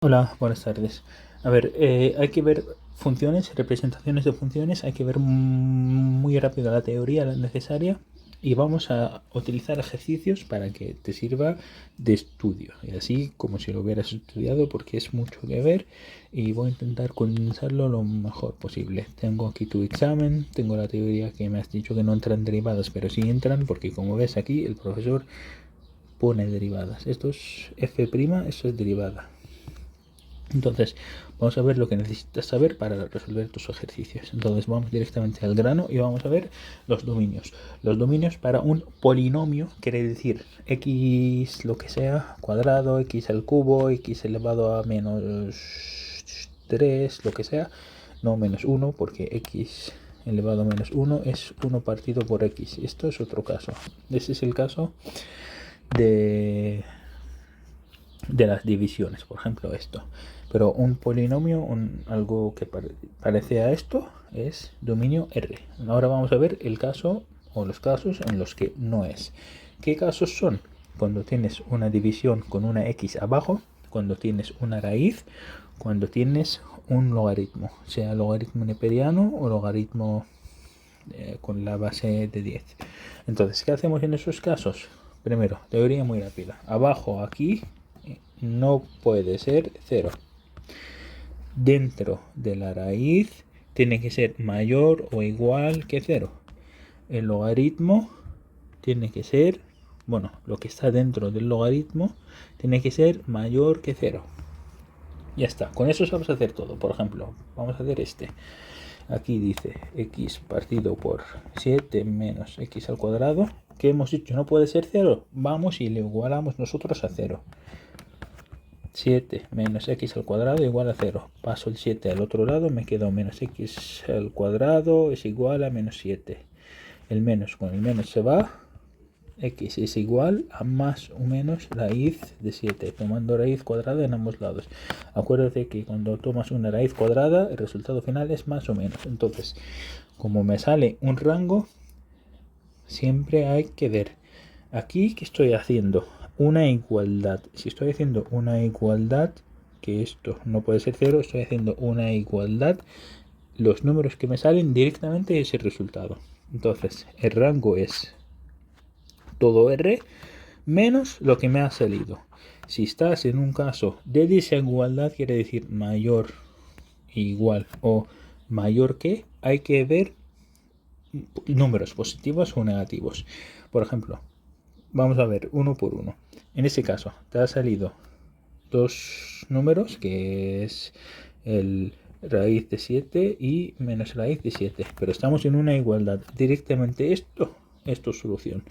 Hola, buenas tardes. A ver, hay que ver funciones, representaciones de funciones, hay que ver muy rápido la teoría la necesaria y vamos a utilizar ejercicios para que te sirva de estudio. Y así como si lo hubieras estudiado porque es mucho que ver y voy a intentar condensarlo lo mejor posible. Tengo aquí tu examen, tengo la teoría que me has dicho que no entran derivadas, pero sí entran porque como ves aquí el profesor pone derivadas. Esto es f', esto es derivada. Entonces, vamos a ver lo que necesitas saber para resolver tus ejercicios. Entonces, vamos directamente al grano y vamos a ver los dominios. Los dominios para un polinomio quiere decir x lo que sea, cuadrado, x al cubo, x elevado a menos 3, lo que sea. No menos 1, porque x elevado a menos 1 es 1 partido por x. Esto es otro caso. Este es el caso de las divisiones, por ejemplo esto. Pero un polinomio, algo que parece a esto, es dominio R. Ahora vamos a ver el caso o los casos en los que no es. ¿Qué casos son? Cuando tienes una división con una x abajo, cuando tienes una raíz, cuando tienes un logaritmo, sea logaritmo neperiano o logaritmo con la base de 10. Entonces, ¿qué hacemos en esos casos? Primero, teoría muy rápida. Abajo aquí no puede ser 0. Dentro de la raíz tiene que ser mayor o igual que 0. El logaritmo tiene que ser, bueno, lo que está dentro del logaritmo tiene que ser mayor que 0. Ya está, con eso sabes hacer todo. Por ejemplo, vamos a hacer este. Aquí dice x partido por 7 menos x al cuadrado. ¿Qué hemos dicho? No puede ser 0. Vamos y le igualamos nosotros a 0. 7 menos x al cuadrado igual a 0. Paso el 7 al otro lado, me quedo menos x al cuadrado es igual a menos 7. El menos con el menos se va. X es igual a más o menos raíz de 7, tomando raíz cuadrada en ambos lados. Acuérdate que cuando tomas una raíz cuadrada, el resultado final es más o menos. Entonces, como me sale un rango, siempre hay que ver. Aquí, ¿qué estoy haciendo? Una igualdad. Si estoy haciendo una igualdad, que esto no puede ser 0, estoy haciendo una igualdad. Los números que me salen directamente es el resultado. Entonces, el rango es todo R menos lo que me ha salido. Si estás en un caso de desigualdad, quiere decir mayor, igual o mayor que, hay que ver números positivos o negativos. Por ejemplo, vamos a ver uno por uno. En este caso, te ha salido dos números, que es el raíz de 7 y menos raíz de 7. Pero estamos en una igualdad. Directamente esto es tu solución.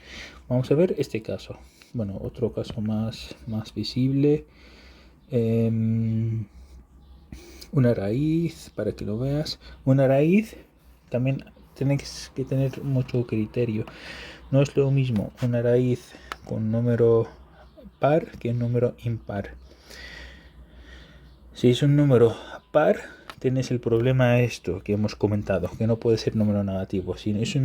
Vamos a ver este caso. Bueno, otro caso más visible. Una raíz, para que lo veas. Una raíz también tienes que tener mucho criterio. No es lo mismo una raíz con número par que un número impar. Si es un número par, tienes el problema esto que hemos comentado, que no puede ser número negativo. Si es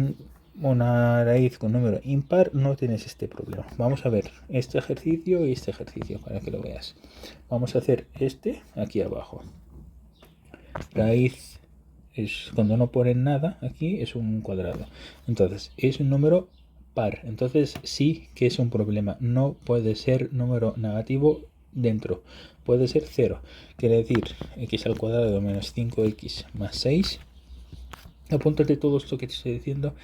una raíz con número impar, no tienes este problema. Vamos a ver este ejercicio y este ejercicio para que lo veas. Vamos a hacer este aquí abajo. Raíz es cuando no ponen nada, aquí es un cuadrado. Entonces, es un número par. Entonces, sí que es un problema. No puede ser número negativo dentro. Puede ser 0. Quiere decir x al cuadrado menos 5x más 6. Apúntate todo esto que te estoy diciendo,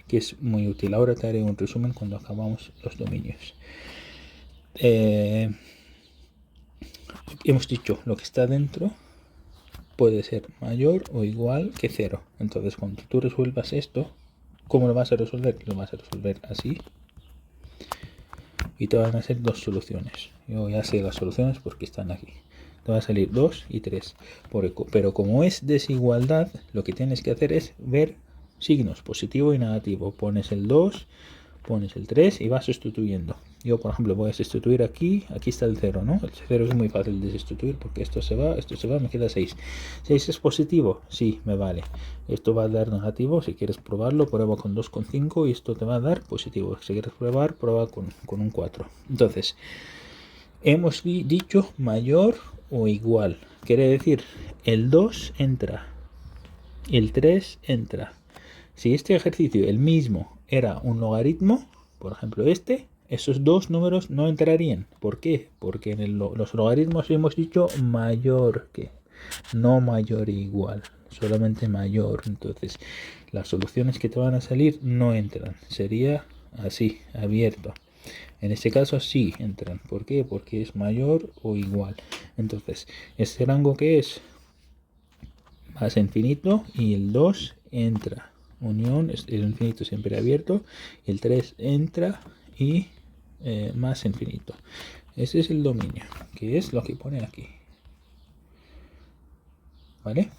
que es muy útil. Ahora te haré un resumen cuando acabamos los dominios. Hemos dicho lo que está dentro puede ser mayor o igual que 0. Entonces, cuando tú resuelvas esto, ¿cómo lo vas a resolver? Lo vas a resolver así. Y te van a ser dos soluciones. Yo ya sé las soluciones porque están aquí. Te va a salir 2 y 3. Pero como es desigualdad, lo que tienes que hacer es ver signos positivo y negativo. Pones el 2, pones el 3 y vas sustituyendo. Yo, por ejemplo, voy a sustituir aquí está el 0, ¿no? El 0 es muy fácil de sustituir porque esto se va, me queda 6. ¿6 es positivo? Sí, me vale. Esto va a dar negativo, si quieres probarlo, prueba con 2,5 y esto te va a dar positivo. Si quieres probar, prueba con un 4. Entonces, Hemos dicho mayor o igual. Quiere decir, el 2 entra, el 3 entra. Si este ejercicio, el mismo, era un logaritmo, por ejemplo esos dos números no entrarían. ¿Por qué? Porque en los logaritmos hemos dicho mayor que, no mayor e igual, solamente mayor. Entonces, las soluciones que te van a salir no entran. Sería así, abierto. En este caso sí entran. ¿Por qué? Porque es mayor o igual. Entonces, este rango que es más infinito y el 2 entra. Unión, el infinito siempre abierto. El 3 entra y más infinito. Ese es el dominio, que es lo que pone aquí. ¿Vale?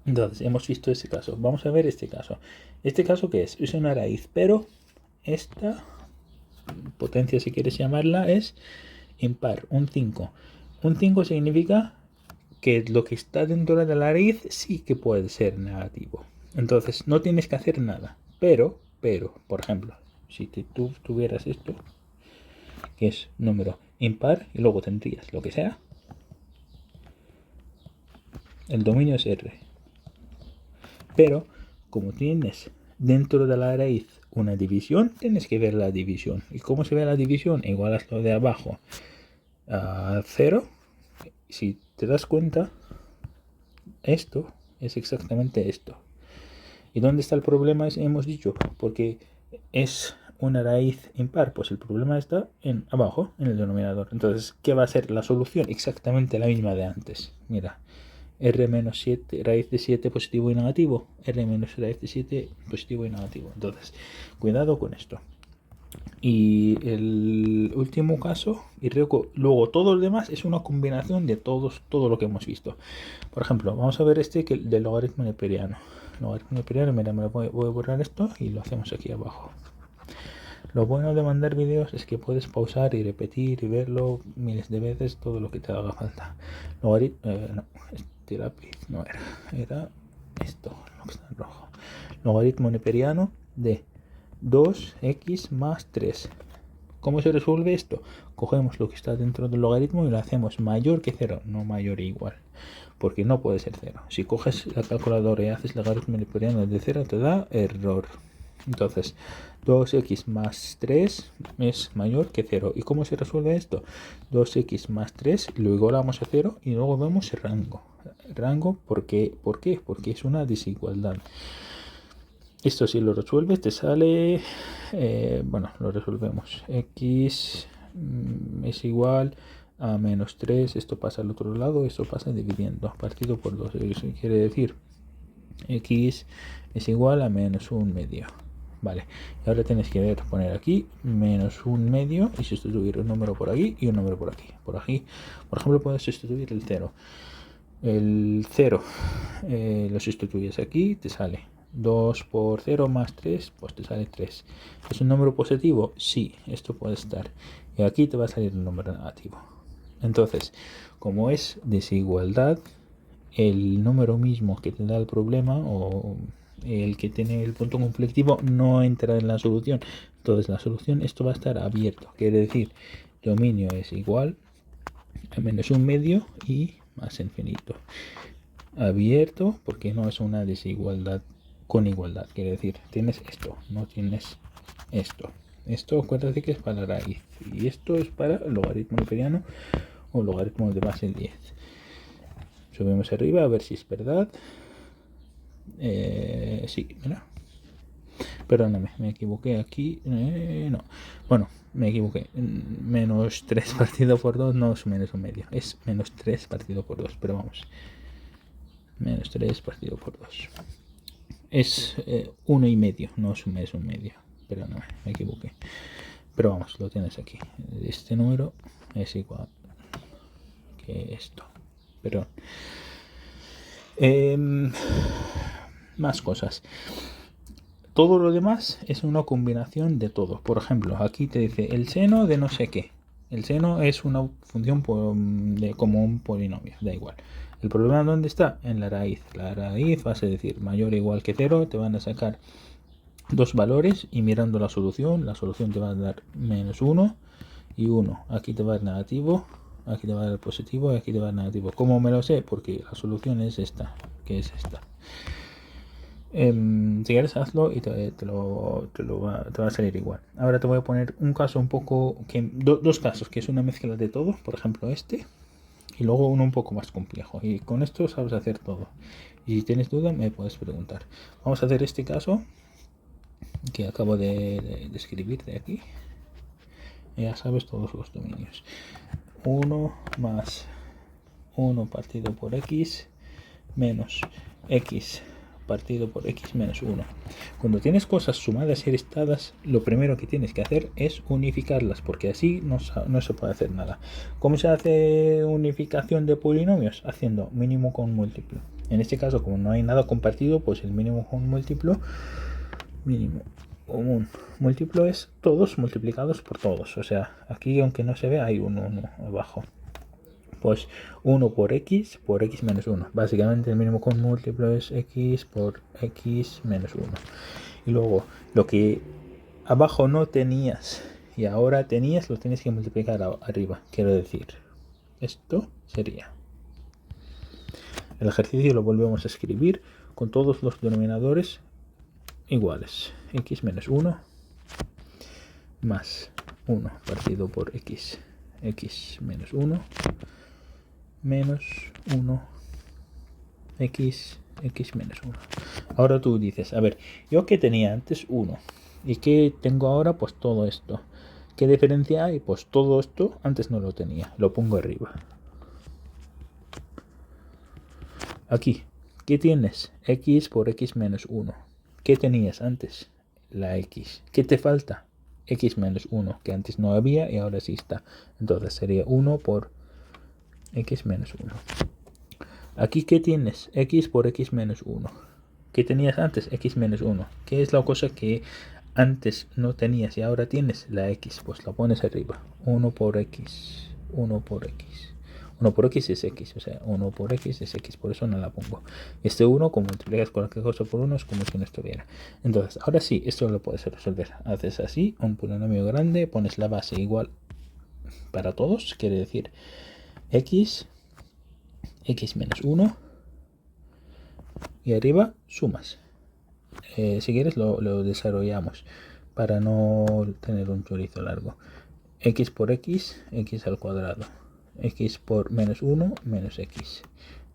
Entonces, hemos visto este caso. Vamos a ver este caso. ¿Este caso qué es? Es una raíz, pero esta potencia, si quieres llamarla, es impar, un 5. Un 5 significa que lo que está dentro de la raíz sí que puede ser negativo. Entonces, no tienes que hacer nada. Pero, por ejemplo, si tú tuvieras esto, que es número impar, y luego tendrías lo que sea, el dominio es R. Pero, como tienes dentro de la raíz una división, tienes que ver la división. ¿Y cómo se ve la división? Igual a lo de abajo a 0. Si te das cuenta, esto es exactamente esto. ¿Y dónde está el problema? Hemos dicho, porque es una raíz impar, pues el problema está en abajo, en el denominador. Entonces, ¿qué va a ser la solución? Exactamente la misma de antes. Mira, r menos 7, raíz de 7 positivo y negativo, r menos raíz de 7 positivo y negativo. Entonces, cuidado con esto. Y el último caso, y luego todo lo demás es una combinación de todo lo que hemos visto. Por ejemplo, vamos a ver que del logaritmo neperiano. Logaritmo neperiano, mira, voy a borrar esto y lo hacemos aquí abajo. Lo bueno de mandar vídeos es que puedes pausar y repetir y verlo miles de veces, todo lo que te haga falta. Logaritmo, no, este lápiz no era esto, lo que está en rojo. Logaritmo neperiano de 2x más 3. ¿Cómo se resuelve esto? Cogemos lo que está dentro del logaritmo y lo hacemos mayor que 0, no mayor e igual. Porque no puede ser 0. Si coges la calculadora y haces logaritmo neperiano de 0, te da error. Entonces, 2x más 3 es mayor que 0. ¿Y cómo se resuelve esto? 2x más 3 lo igualamos a 0 y luego vemos el rango. Rango, ¿por qué? Porque es una desigualdad. Esto si lo resuelves te sale, bueno, lo resolvemos. X es igual a menos 3, esto pasa al otro lado, esto pasa dividiendo, partido por 2. Eso quiere decir, X es igual a menos 1/2. Vale, y ahora tienes que poner aquí menos 1/2 y sustituir un número por aquí y un número por aquí. Por ejemplo, puedes sustituir el 0. El 0 lo sustituyes aquí, te sale 2 por 0 más 3, pues te sale 3. ¿Es un número positivo? Sí, esto puede estar. Y aquí te va a salir un número negativo. Entonces, como es desigualdad, el número mismo que te da el problema o el que tiene el punto conflictivo no entra en la solución. Entonces, la solución, esto va a estar abierto. Quiere decir, dominio es igual a menos 1/2 y más infinito. Abierto porque no es una desigualdad con igualdad. Quiere decir, tienes esto, no tienes esto. Esto acuérdate que es para la raíz y esto es para el logaritmo neperiano o logaritmo de base 10. Subimos arriba a ver si es verdad. Sí, mira. Perdóname, me equivoqué aquí. No. Bueno, me equivoqué. Menos 3 partido por 2 no es menos 1/2. Es menos 3 partido por 2. Pero vamos. Menos 3 partido por 2. Es 1,5. No es 1/2. Pero no, me equivoqué. Pero vamos, lo tienes aquí. Este número es igual que esto. Perdón. Más cosas. Todo lo demás es una combinación de todo. Por ejemplo, aquí te dice el seno de no sé qué. El seno es una función como un polinomio, da igual. ¿El problema dónde está? En la raíz. La raíz vas a decir mayor o igual que 0, te van a sacar dos valores y mirando la solución te va a dar menos 1 y 1. Aquí te va a dar negativo, aquí te va a dar positivo y aquí te va a dar negativo. ¿Cómo me lo sé? Porque la solución es esta, que es esta. Si quieres hazlo y te va a salir igual. Ahora te voy a poner un caso un poco, dos casos, que es una mezcla de todo, por ejemplo este, y luego uno un poco más complejo. Y con esto sabes hacer todo. Y si tienes duda me puedes preguntar. Vamos a hacer este caso que acabo de escribir de aquí. Ya sabes todos los dominios. 1 más 1 partido por x menos x partido por x menos 1. Cuando tienes cosas sumadas y restadas, lo primero que tienes que hacer es unificarlas, porque así no se puede hacer nada. ¿Cómo se hace unificación de polinomios? Haciendo mínimo con múltiplo. En este caso, como no hay nada compartido, pues el mínimo con múltiplo, mínimo común múltiplo es todos multiplicados por todos. O sea, aquí aunque no se ve hay un 1 abajo. Pues 1 por x menos 1. Básicamente el mínimo común múltiplo es x por x menos 1. Y luego lo que abajo no tenías y ahora tenías, lo tienes que multiplicar arriba. Quiero decir, esto sería. El ejercicio lo volvemos a escribir con todos los denominadores iguales. X menos 1 más 1 partido por x menos 1 menos 1 x menos 1. Ahora tú dices, a ver, yo que tenía antes 1 y que tengo ahora, pues todo esto. ¿Qué diferencia hay? Pues todo esto antes no lo tenía, lo pongo arriba. Aquí, ¿qué tienes? X por x menos 1. ¿Qué tenías antes? La x. ¿Qué te falta? X menos 1, que antes no había y ahora sí está. Entonces sería 1 por x menos 1. Aquí, ¿qué tienes? X por x menos 1. ¿Qué tenías antes? X menos 1. ¿Qué es la cosa que antes no tenías y ahora tienes? La x. Pues la pones arriba. 1 por x. 1 por x. 1 por x es x. O sea, 1 por x es x. Por eso no la pongo. Este 1, como multiplicas cualquier cosa por 1, es como si no estuviera. Entonces, ahora sí, esto lo puedes resolver. Haces así, un polinomio grande, pones la base igual para todos. Quiere decir x menos 1 y arriba sumas. Si quieres lo desarrollamos para no tener un chorizo largo. X por x al cuadrado. X por menos 1 menos x.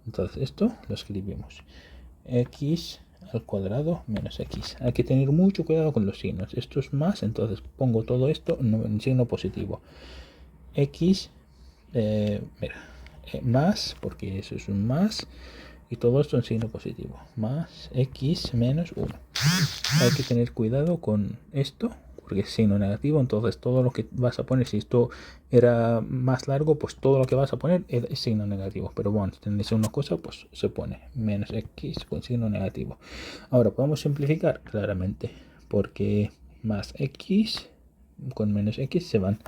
Entonces esto lo escribimos. X al cuadrado menos x. Hay que tener mucho cuidado con los signos. Esto es más, entonces pongo todo esto en signo positivo. X, más, porque eso es un más, y todo esto en signo positivo. Más x menos 1. Hay que tener cuidado con esto, porque es signo negativo, entonces todo lo que vas a poner, si esto era más largo, pues todo lo que vas a poner es signo negativo. Pero bueno, si tenéis una cosa, pues se pone menos x con signo negativo. Ahora podemos simplificar claramente, porque más x con menos x se van.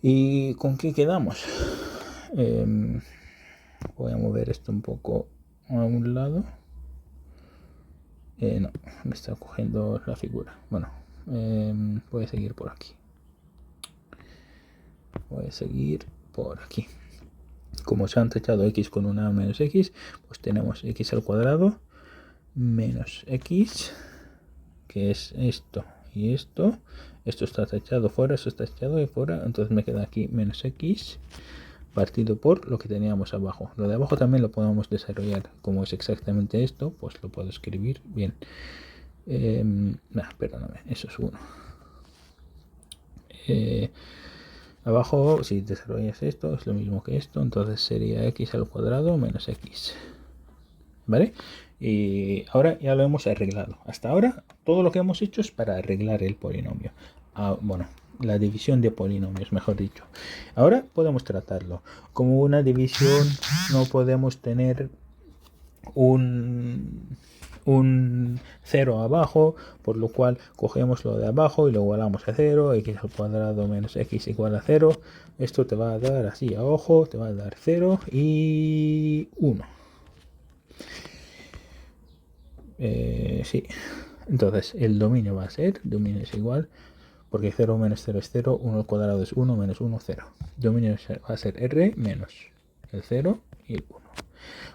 ¿Y con qué quedamos? Voy a mover esto un poco a un lado. No, me está cogiendo la figura. Bueno, voy a seguir por aquí. Como se han tachado x con una menos x, pues tenemos x al cuadrado menos x, que es esto y esto. Esto está tachado fuera, esto está tachado y fuera. Entonces me queda aquí menos x partido por lo que teníamos abajo. Lo de abajo también lo podemos desarrollar. Como es exactamente esto, pues lo puedo escribir bien. Perdóname, eso es 1. Abajo, si desarrollas esto, es lo mismo que esto. Entonces sería x al cuadrado menos x. ¿Vale? Y ahora ya lo hemos arreglado. Hasta ahora todo lo que hemos hecho es para arreglar el polinomio. Bueno, la división de polinomios, mejor dicho. Ahora podemos tratarlo. Como una división no podemos tener un 0 abajo, por lo cual cogemos lo de abajo y lo igualamos a 0, x al cuadrado menos x igual a 0. Esto te va a dar así a ojo, te va a dar 0 y 1. Sí, entonces el dominio va a ser, dominio es igual, porque 0 menos 0 es 0, 1 al cuadrado es 1, menos 1, 0. Dominio va a ser R menos el 0 y el 1.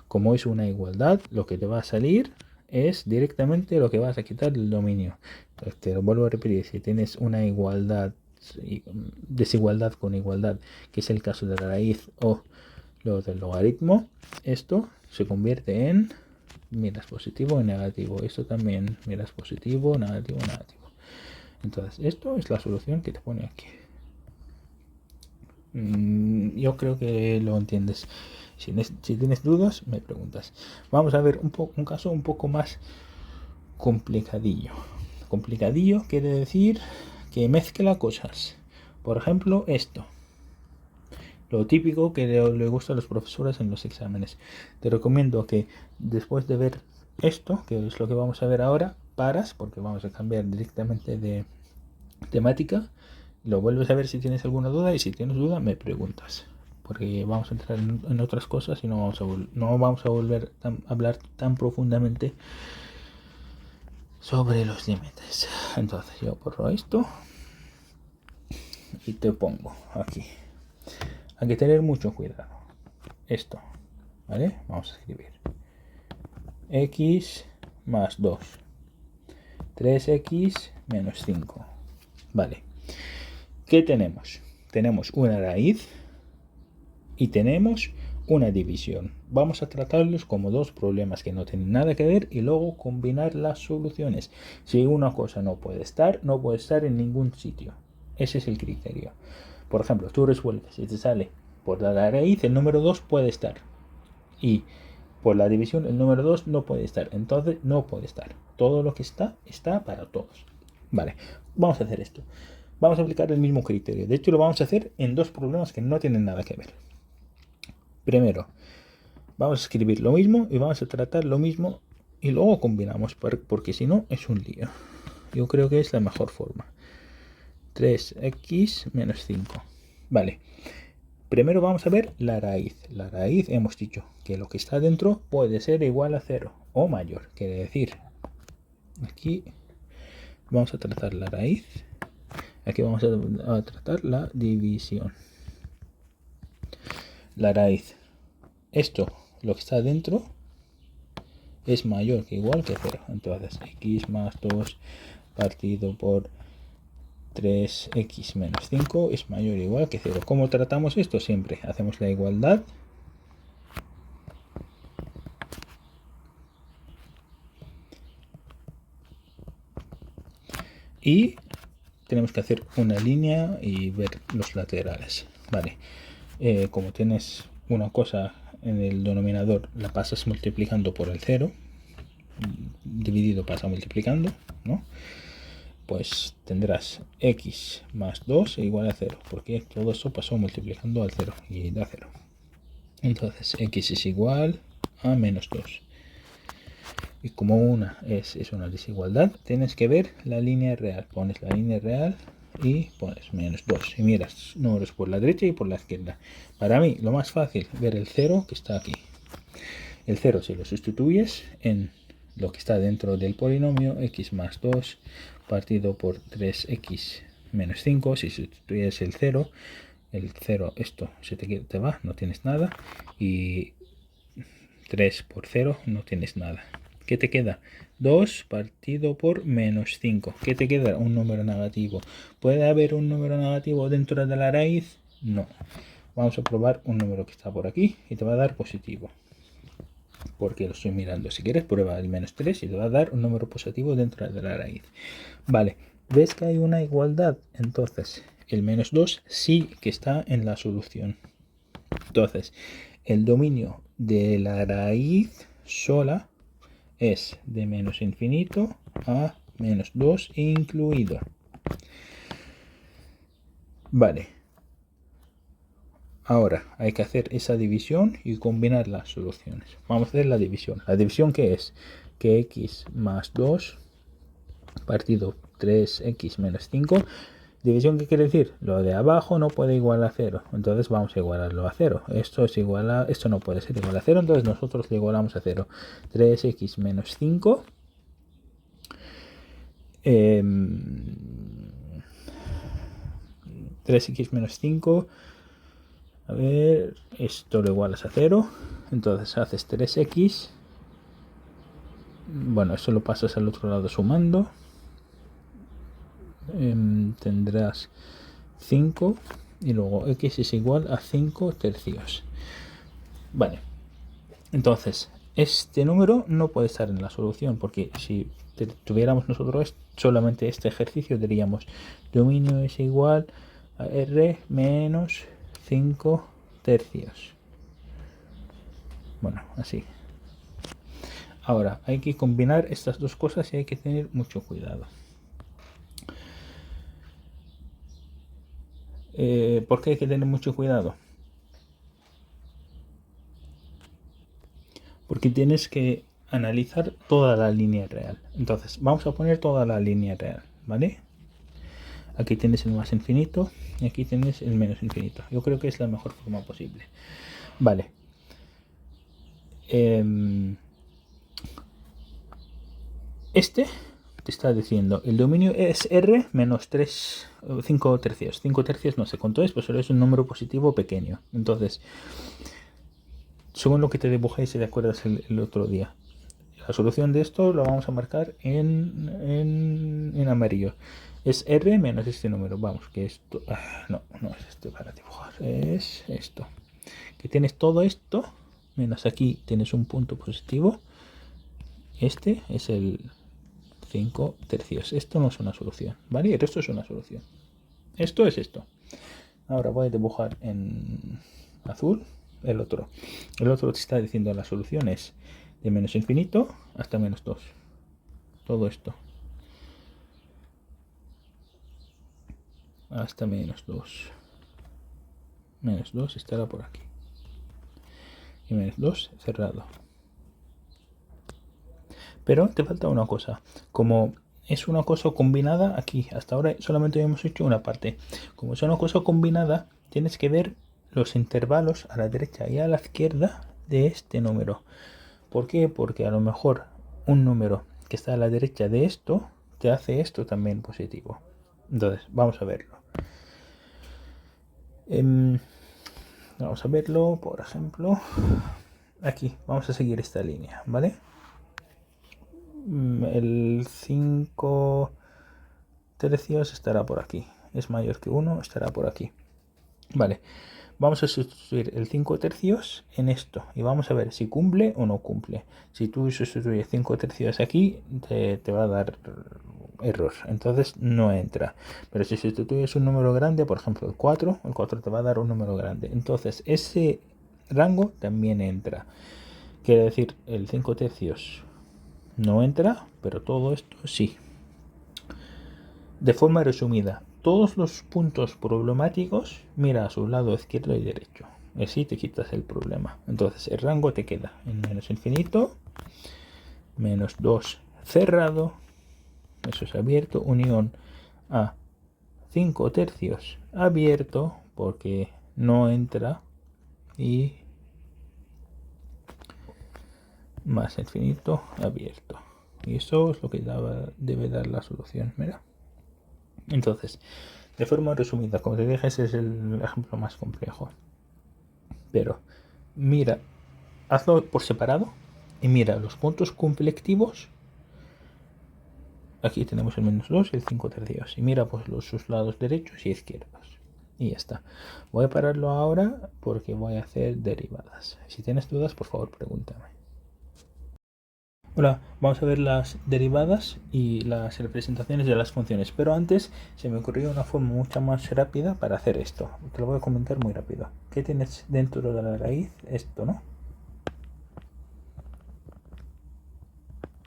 Como es una igualdad, lo que te va a salir es directamente lo que vas a quitar del dominio. Entonces, te lo vuelvo a repetir, si tienes una igualdad, desigualdad con igualdad, que es el caso de la raíz o lo del logaritmo, esto se convierte en miras positivo y negativo. Esto también miras positivo, negativo, negativo. Entonces, esto es la solución que te pone aquí. Yo creo que lo entiendes. Si tienes dudas, me preguntas. Vamos a ver un caso un poco más complicadillo. Complicadillo quiere decir que mezcla cosas. Por ejemplo, esto. Lo típico que le gusta a los profesores en los exámenes. Te recomiendo que después de ver esto, que es lo que vamos a ver ahora, paras, porque vamos a cambiar directamente de temática. Lo vuelves a ver si tienes alguna duda y si tienes duda me preguntas. Porque vamos a entrar en otras cosas y no vamos a volver a hablar tan profundamente sobre los límites. Entonces yo borro esto y te pongo aquí. Hay que tener mucho cuidado. Esto, ¿vale? Vamos a escribir x más 2, 3x menos 5. Vale. ¿Qué tenemos? Tenemos una raíz y tenemos una división. Vamos a tratarlos como dos problemas que no tienen nada que ver y luego combinar las soluciones. Si una cosa no puede estar en ningún sitio. Ese es el criterio. Por ejemplo, tú resuelves y te sale por la raíz el número 2 puede estar y por la división el número 2 no puede estar. Entonces no puede estar. Todo lo que está para todos. Vale, vamos a hacer esto. Vamos a aplicar el mismo criterio. De hecho, lo vamos a hacer en dos problemas que no tienen nada que ver. Primero, vamos a escribir lo mismo y vamos a tratar lo mismo y luego combinamos, porque si no es un lío. Yo creo que es la mejor forma. 3x menos 5. Vale. Primero vamos a ver la raíz. La raíz hemos dicho que lo que está dentro puede ser igual a 0 o mayor. Quiere decir, aquí vamos a tratar la raíz. Aquí vamos a tratar la división. La raíz. Esto, lo que está dentro, es mayor que igual que 0. Entonces, x más 2 partido por 3x menos 5 es mayor o igual que 0. ¿Cómo tratamos esto? Siempre hacemos la igualdad. Y tenemos que hacer una línea y ver los laterales. Vale. Como tienes una cosa en el denominador, la pasas multiplicando por el 0. Dividido pasa multiplicando, ¿no? Pues tendrás x más 2 igual a 0, porque todo eso pasó multiplicando al 0 y da 0. Entonces x es igual a menos 2. Y como una es una desigualdad, tienes que ver la línea real. Pones la línea real y pones menos 2. Y miras números por la derecha y por la izquierda. Para mí, lo más fácil, ver el 0 que está aquí. El 0, si lo sustituyes en lo que está dentro del polinomio, x más 2 partido por 3x menos 5. Si sustituyes el 0, esto se te va, no tienes nada. Y 3 por 0, no tienes nada. ¿Qué te queda? 2 partido por menos 5. ¿Qué te queda? Un número negativo. ¿Puede haber un número negativo dentro de la raíz? No. Vamos a probar un número que está por aquí y te va a dar positivo. Porque lo estoy mirando. Si quieres, prueba el menos 3 y te va a dar un número positivo dentro de la raíz. Vale. ¿Ves que hay una igualdad? Entonces, el menos 2 sí que está en la solución. Entonces, el dominio de la raíz sola es de menos infinito a menos 2 incluido. Vale. Ahora hay que hacer esa división y combinar las soluciones. Vamos a hacer la división. ¿La división qué es? Que x más 2 partido 3x menos 5. ¿División qué quiere decir? Lo de abajo no puede igualar a 0. Entonces vamos a igualarlo a 0. Esto no puede ser igual a 0. Entonces nosotros le igualamos a 0. 3x menos 5. 3x menos 5. A ver, esto lo igualas a 0. Entonces haces 3x. Bueno, eso lo pasas al otro lado sumando. Tendrás 5 y luego x es igual a 5 tercios. Vale, entonces este número no puede estar en la solución, porque si tuviéramos nosotros solamente este ejercicio, diríamos dominio es igual a r menos 5 tercios. Bueno, así. Ahora hay que combinar estas dos cosas y hay que tener mucho cuidado. ¿Por qué hay que tener mucho cuidado? Porque tienes que analizar toda la línea real. Entonces, vamos a poner toda la línea real, ¿vale? Aquí tienes el más infinito y aquí tienes el menos infinito. Yo creo que es la mejor forma posible. Vale. Este te está diciendo, el dominio es R menos 5 tercios. 5 tercios no sé cuánto es, pero es un número positivo pequeño. Entonces, según lo que te dibujé, si te acuerdas el otro día, la solución de esto lo vamos a marcar en amarillo. Es R menos este número. Vamos, que esto... no es este para dibujar. Es esto. Que tienes todo esto, menos aquí tienes un punto positivo. Este es el 5 tercios. Esto no es una solución, ¿vale? El resto es una solución. Esto es esto. Ahora voy a dibujar en azul el otro. El otro te está diciendo la solución es de menos infinito hasta menos 2. Todo esto. Hasta menos 2. Menos 2 estará por aquí. Y menos 2 cerrado. Pero te falta una cosa. Como es una cosa combinada aquí, hasta ahora solamente hemos hecho una parte. Como es una cosa combinada, tienes que ver los intervalos a la derecha y a la izquierda de este número. ¿Por qué? Porque a lo mejor un número que está a la derecha de esto te hace esto también positivo. Entonces, vamos a verlo. Vamos a verlo, por ejemplo, aquí. Vamos a seguir esta línea, ¿vale? El 5 tercios estará por aquí. Es mayor que 1, estará por aquí. Vale, vamos a sustituir el 5 tercios en esto y vamos a ver si cumple o no cumple. Si tú sustituyes 5 tercios aquí, te va a dar error, entonces no entra. Pero si sustituyes un número grande, por ejemplo el 4 te va a dar un número grande. Entonces ese rango también entra. Quiere decir, el 5 tercios no entra, pero todo esto sí. De forma resumida, todos los puntos problemáticos, mira a su lado izquierdo y derecho. Así te quitas el problema. Entonces el rango te queda en menos infinito, menos 2 cerrado, eso es abierto, unión a 5 tercios abierto, porque no entra, y más infinito abierto. Y eso es lo que debe dar la solución, mira. Entonces, de forma resumida, como te dije, ese es el ejemplo más complejo. Pero mira, hazlo por separado y mira los puntos conflictivos. Aquí tenemos el menos 2 y el 5 tercios. Y mira pues sus lados derechos y izquierdos. Y ya está. Voy a pararlo ahora porque voy a hacer derivadas. Si tienes dudas, por favor, pregúntame. Hola, vamos a ver las derivadas y las representaciones de las funciones, pero antes se me ocurrió una forma mucho más rápida para hacer esto. Te lo voy a comentar muy rápido. ¿Qué tienes dentro de la raíz? Esto, ¿no?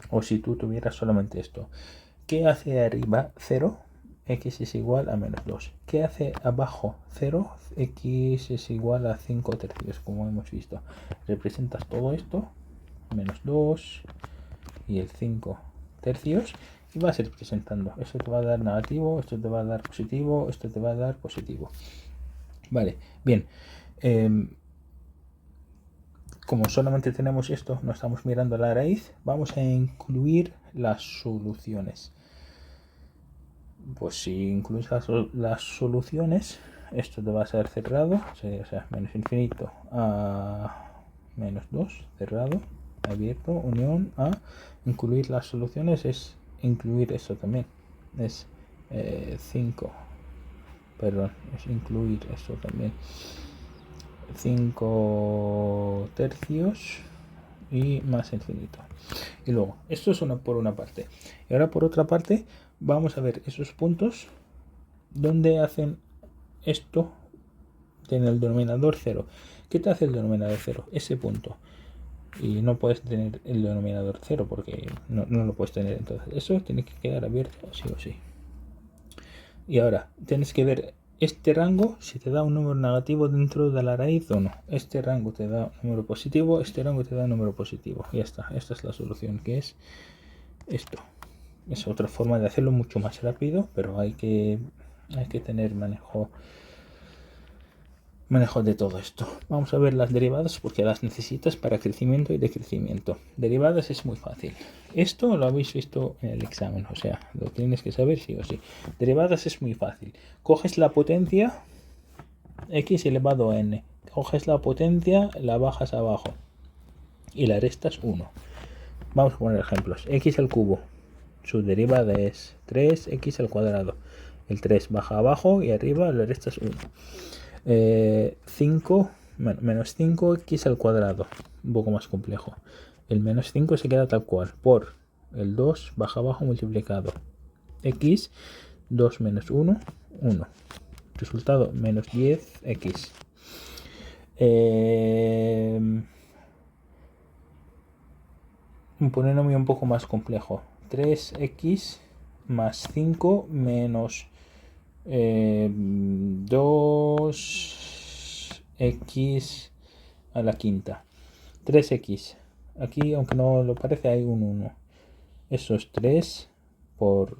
O si tú tuvieras solamente esto. ¿Qué hace arriba? 0. X es igual a menos 2. ¿Qué hace abajo? 0. X es igual a 5 tercios, como hemos visto. Representas todo esto. Menos 2. Y el 5 tercios y vas a ir presentando. Esto te va a dar negativo, esto te va a dar positivo, esto te va a dar positivo. Vale, bien. Como solamente tenemos esto, no estamos mirando la raíz, vamos a incluir las soluciones. Pues si incluyes las soluciones, esto te va a ser cerrado, o sea, menos infinito a menos 2, cerrado, abierto, unión a incluir las soluciones es incluir eso también. Es 5, perdón, es incluir eso también. 5 tercios y más infinito. Y luego, esto es por una parte. Y ahora por otra parte, vamos a ver esos puntos donde hacen esto en el denominador 0. ¿Qué te hace el denominador 0? Ese punto. Y no puedes tener el denominador 0 porque no lo puedes tener. Entonces, eso tiene que quedar abierto sí o sí. Y ahora, tienes que ver este rango, si te da un número negativo dentro de la raíz o no. Este rango te da un número positivo, este rango te da un número positivo. Ya está, esta es la solución, que es esto. Es otra forma de hacerlo mucho más rápido, pero hay que tener manejo de todo esto. Vamos a ver las derivadas porque las necesitas para crecimiento y decrecimiento. Derivadas es muy fácil. Esto lo habéis visto en el examen, o sea, lo tienes que saber sí o sí. Derivadas es muy fácil. Coges la potencia x elevado a n. Coges la potencia, la bajas abajo y la restas 1. Vamos a poner ejemplos. X al cubo. Su derivada es 3x al cuadrado. El 3 baja abajo y arriba le restas 1. 5 menos 5x al cuadrado, un poco más complejo. El menos 5 se queda tal cual por el 2 baja abajo multiplicado x, 2 menos 1, 1. Resultado menos 10x. Un polinomio un poco más complejo. 3x más 5 menos 2x a la quinta. 3x. Aquí, aunque no lo parece, hay un 1. Eso es 3 por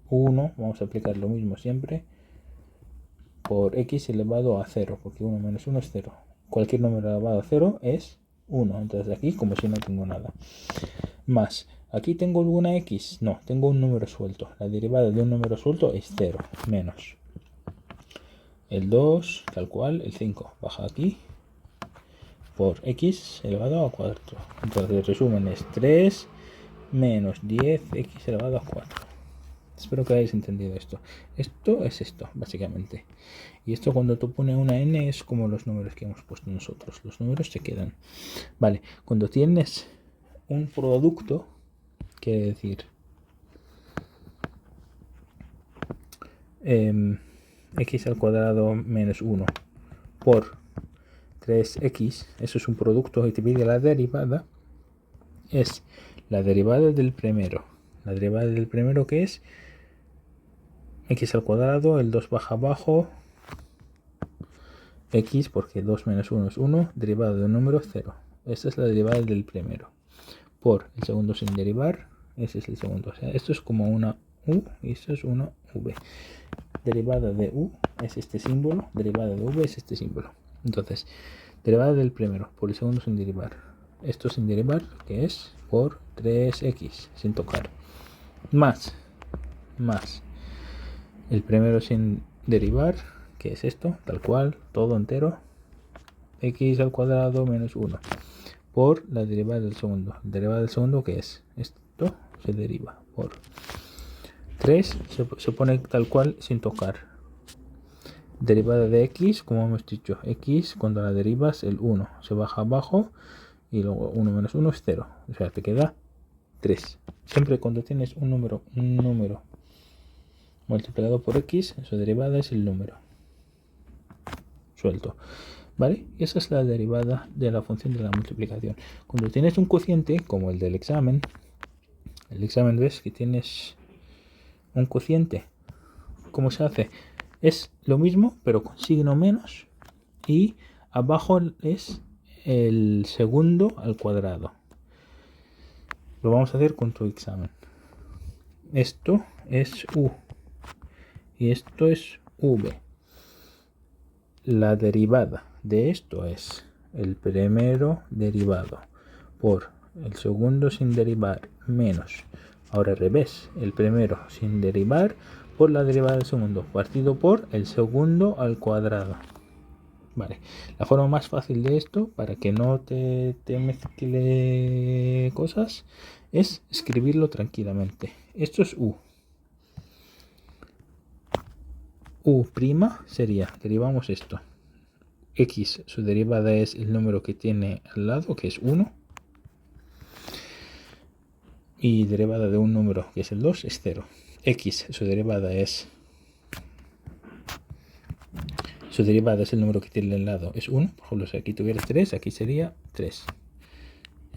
1. Vamos a aplicar lo mismo siempre. Por x elevado a 0. Porque 1 menos 1 es 0. Cualquier número elevado a 0 es 1. Entonces aquí, como si no tengo nada. Más. ¿Aquí tengo alguna x? No, tengo un número suelto. La derivada de un número suelto es 0. Menos el 2, tal cual, el 5. Baja aquí por x elevado a 4. Entonces el resumen es 3 menos 10x elevado a 4. Espero que hayáis entendido esto. Esto es esto, básicamente. Y esto cuando tú pones una n es como los números que hemos puesto nosotros. Los números se quedan. Vale, cuando tienes un producto, quiere decir x al cuadrado menos 1 por 3x, eso es un producto y te pide la derivada, es la derivada del primero. La derivada del primero que es x al cuadrado, el 2 baja abajo, x porque 2 menos 1 es 1, derivada de un número 0. Esta es la derivada del primero. Por el segundo sin derivar, ese es el segundo. O sea, esto es como una u y esto es una v. Derivada de u es este símbolo, derivada de v es este símbolo. Entonces, derivada del primero por el segundo sin derivar. Esto sin derivar, que es por 3x, sin tocar. Más el primero sin derivar, que es esto, tal cual, todo entero, x al cuadrado menos 1, por la derivada del segundo. La derivada del segundo, que es esto, se deriva por 3, se pone tal cual sin tocar. Derivada de x, como hemos dicho, x cuando la derivas el 1 se baja abajo y luego 1 menos 1 es 0, o sea, te queda 3. Siempre cuando tienes un número multiplicado por x, su derivada es el número suelto, ¿vale? Y esa es la derivada de la función de la multiplicación. Cuando tienes un cociente, como el del examen, ves que tienes un cociente. ¿Cómo se hace? Es lo mismo, pero con signo menos, y abajo es el segundo al cuadrado. Lo vamos a hacer con tu examen. Esto es u y esto es v. La derivada de esto es el primero derivado por el segundo sin derivar menos Ahora al revés, el primero sin derivar por la derivada del segundo, partido por el segundo al cuadrado. Vale, la forma más fácil de esto, para que no te mezcle cosas, es escribirlo tranquilamente. Esto es u. U' sería, derivamos esto. X, su derivada es el número que tiene al lado, que es 1. Y derivada de un número, que es el 2, es 0. X, su derivada es el número que tiene al lado, es 1. Por ejemplo, si aquí tuvieras 3, aquí sería 3.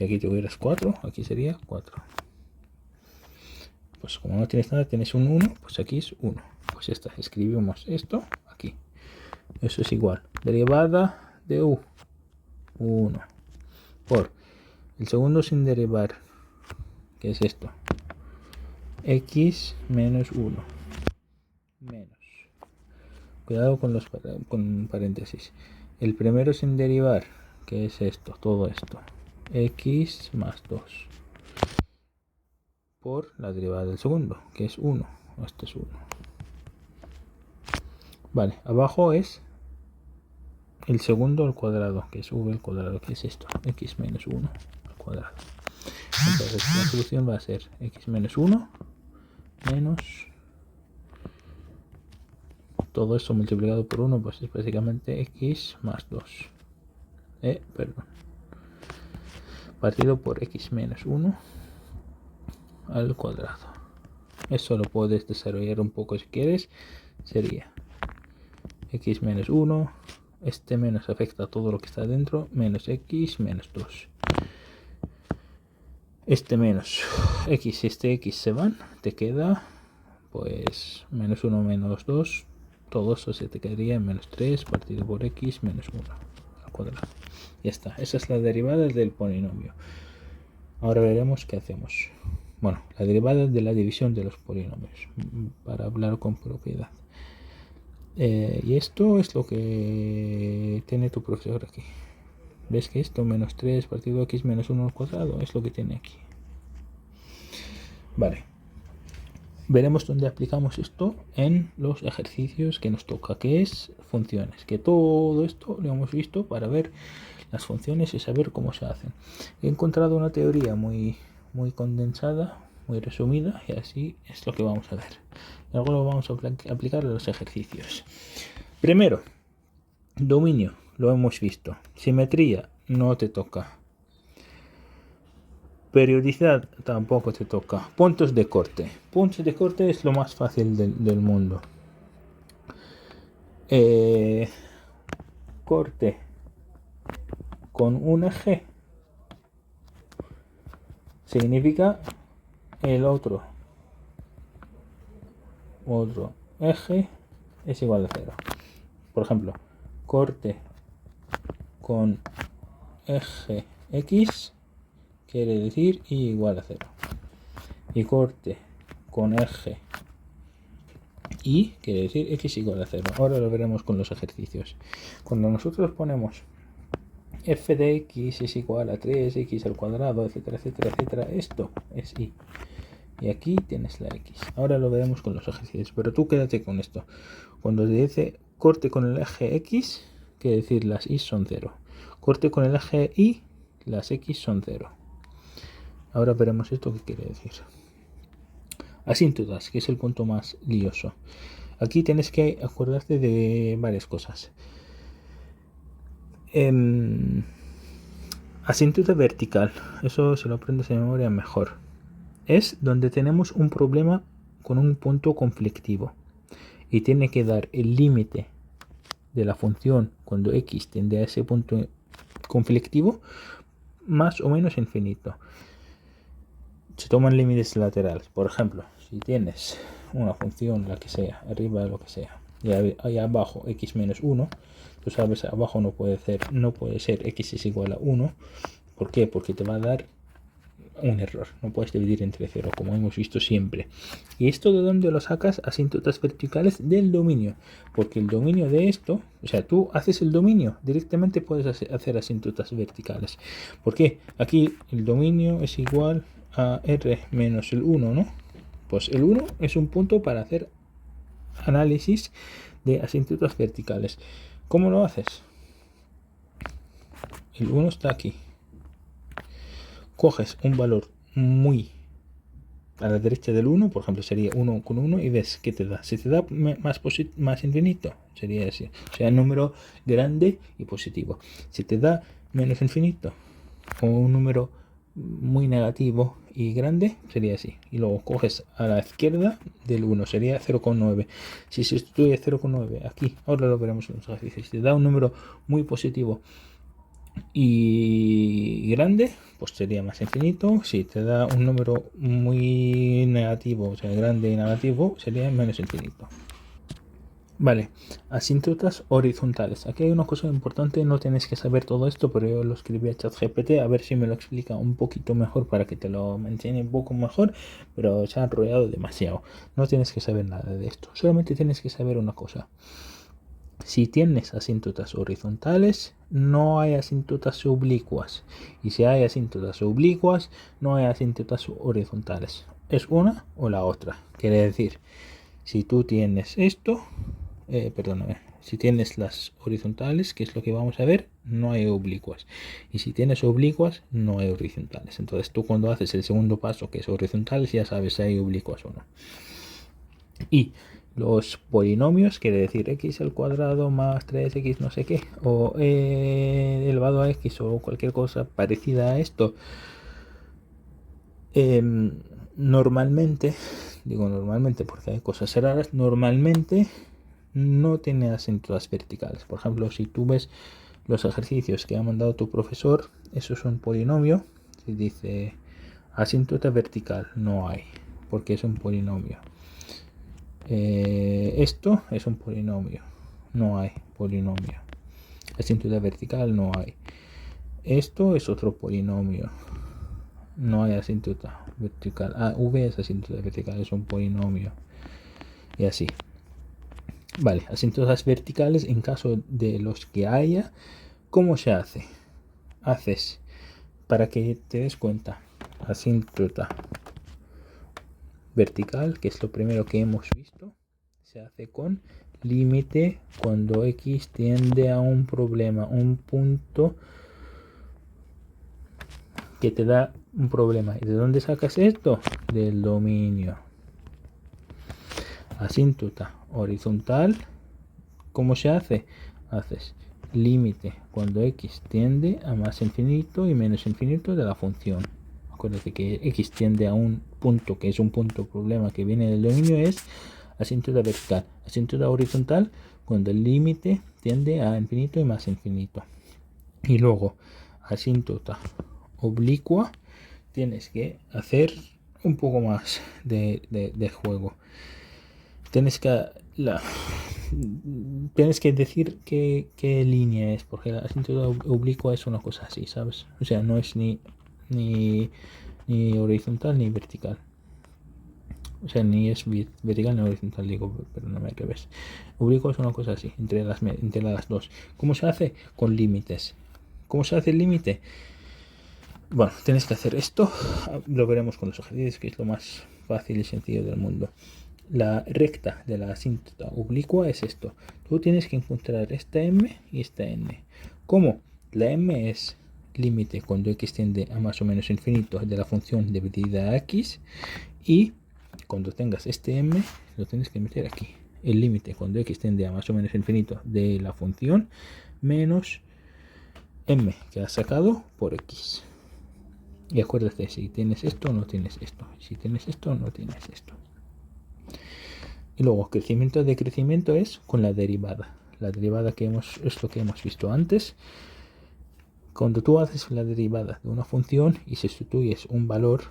Y aquí tuvieras 4, aquí sería 4. Pues como no tienes nada, tienes un 1, pues aquí es 1. Pues ya está, escribimos esto aquí. Eso es igual. Derivada de u, 1. Por el segundo sin derivar, que es esto. X menos 1. Menos. Cuidado con los paréntesis. El primero sin derivar, que es esto, todo esto. X más 2. Por la derivada del segundo, que es 1. Esto es 1. Vale, abajo es el segundo al cuadrado, que es v al cuadrado, que es esto. X menos 1 al cuadrado. Entonces la solución va a ser x menos 1 menos todo esto multiplicado por 1, pues es básicamente x más 2. Partido por x menos 1 al cuadrado. Eso lo puedes desarrollar un poco si quieres. Sería x menos 1. Este menos afecta a todo lo que está dentro. Menos x menos 2. Este menos x y este x se van. Te queda pues menos 1 menos 2. Todo eso se te quedaría en menos 3 partido por x menos 1 al cuadrado. Ya está. Esa es la derivada del polinomio. Ahora veremos qué hacemos. Bueno, la derivada de la división de los polinomios, para hablar con propiedad. Y esto es lo que tiene tu profesor aquí. ¿Ves que esto menos 3 partido x menos 1 al cuadrado es lo que tiene aquí? Vale. Veremos dónde aplicamos esto en los ejercicios que nos toca, que es funciones. Que todo esto lo hemos visto para ver las funciones y saber cómo se hacen. He encontrado una teoría muy condensada, muy resumida, y así es lo que vamos a ver. Y luego lo vamos a aplicar a los ejercicios. Primero, dominio, lo hemos visto. Simetría, no te toca. Periodicidad tampoco te toca. Puntos de corte. Puntos de corte es lo más fácil del mundo. Corte con un eje significa el otro eje es igual a 0. Por ejemplo, corte con eje x quiere decir y igual a 0. Y corte con eje y quiere decir x igual a 0. Ahora lo veremos con los ejercicios. Cuando nosotros ponemos f de x es igual a 3x al cuadrado, etcétera, etcétera, etcétera, esto es y. Y aquí tienes la x. Ahora lo veremos con los ejercicios, pero tú quédate con esto. Cuando se dice corte con el eje x, quiere decir las y son 0. Corte con el eje y, las x son 0. Ahora veremos esto que quiere decir. Asíntotas, que es el punto más lioso. Aquí tienes que acordarte de varias cosas. Asíntota vertical, eso si lo aprendes de memoria mejor. Es donde tenemos un problema con un punto conflictivo y tiene que dar el límite de la función cuando x tiende a ese punto conflictivo más o menos infinito. Se toman límites laterales. Por ejemplo, si tienes una función, la que sea, arriba lo que sea, y ahí abajo x menos 1, tú sabes, abajo no puede ser x es igual a 1. ¿Por qué? Porque te va a dar un error. No puedes dividir entre 0, como hemos visto siempre. ¿Y esto de dónde lo sacas? Asíntotas verticales del dominio. Porque el dominio de esto, o sea, tú haces el dominio, directamente puedes hacer asíntotas verticales. ¿Por qué? Aquí el dominio es igual a R menos el 1, ¿no? Pues el 1 es un punto para hacer análisis de asíntotas verticales. ¿Cómo lo haces? El 1 está aquí. Coges un valor muy a la derecha del 1, por ejemplo, sería 1 con 1 y ves qué te da. Si te da más infinito, sería así. O sea, número grande y positivo. Si te da menos infinito o un número muy negativo y grande, sería así. Y luego coges a la izquierda del 1, sería 0,9. Si se sustituye 0,9 aquí, ahora lo veremos en los ejercicios. Si te da un número muy positivo y grande, pues sería más infinito. Si te da un número muy negativo, o sea, grande y negativo, sería menos infinito. Vale, asíntotas horizontales. Aquí hay una cosa importante, no tienes que saber todo esto, pero yo lo escribí a ChatGPT a ver si me lo explica un poquito mejor para que te lo enseñe un poco mejor, pero se ha enrollado demasiado. No tienes que saber nada de esto, solamente tienes que saber una cosa. Si tienes asíntotas horizontales, no hay asíntotas oblicuas. Y si hay asíntotas oblicuas, no hay asíntotas horizontales. Es una o la otra. Quiere decir, si tú tienes esto, perdóname, si tienes las horizontales, que es lo que vamos a ver, no hay oblicuas. Y si tienes oblicuas, no hay horizontales. Entonces tú cuando haces el segundo paso, que es horizontales, ya sabes si hay oblicuas o no. Y los polinomios, quiere decir x al cuadrado más 3x no sé qué, o elevado a x o cualquier cosa parecida a esto, normalmente, digo normalmente porque hay cosas raras, normalmente no tiene asíntotas verticales. Por ejemplo, si tú ves los ejercicios que ha mandado tu profesor, eso es un polinomio, si dice asíntota vertical, no hay, porque es un polinomio. Esto es un polinomio, no hay polinomio. Asíntota vertical no hay. Esto es otro polinomio, no hay asíntota vertical. V es asíntota vertical, es un polinomio. Y así. Vale, asíntotas verticales, en caso de los que haya, ¿cómo se hace? Haces, para que te des cuenta, asíntota vertical, que es lo primero que hemos visto, se hace con límite cuando x tiende a un problema, un punto que te da un problema. ¿Y de dónde sacas esto? Del dominio. Asíntota horizontal, ¿cómo se hace? Haces límite cuando x tiende a más infinito y menos infinito de la función. Acuérdate que x tiende a un punto que es un punto problema que viene del dominio, es asíntota vertical. Asíntota horizontal cuando el límite tiende a infinito y más infinito. Y luego asíntota oblicua, tienes que hacer un poco más de juego. Tienes que decir qué línea es, porque la asíntota oblicua es una cosa así, ¿sabes? O sea, no es ni horizontal ni vertical. O sea, ni es vertical ni horizontal, digo, pero no me ves. Oblicua es una cosa así, entre las dos. ¿Cómo se hace? Con límites. ¿Cómo se hace el límite? Bueno, tienes que hacer esto, lo veremos con los ejercicios, que es lo más fácil y sencillo del mundo. La recta de la asíntota oblicua es esto. Tú tienes que encontrar esta m y esta n. ¿Cómo? La m es límite cuando x tiende a más o menos infinito de la función dividida a x, y cuando tengas este m lo tienes que meter aquí. El límite cuando x tiende a más o menos infinito de la función menos m que has sacado por x. Y acuérdate, si tienes esto, no tienes esto. Si tienes esto, no tienes esto. Y luego, crecimiento de crecimiento es con la derivada. La derivada es lo que hemos visto antes. Cuando tú haces la derivada de una función y sustituyes un valor,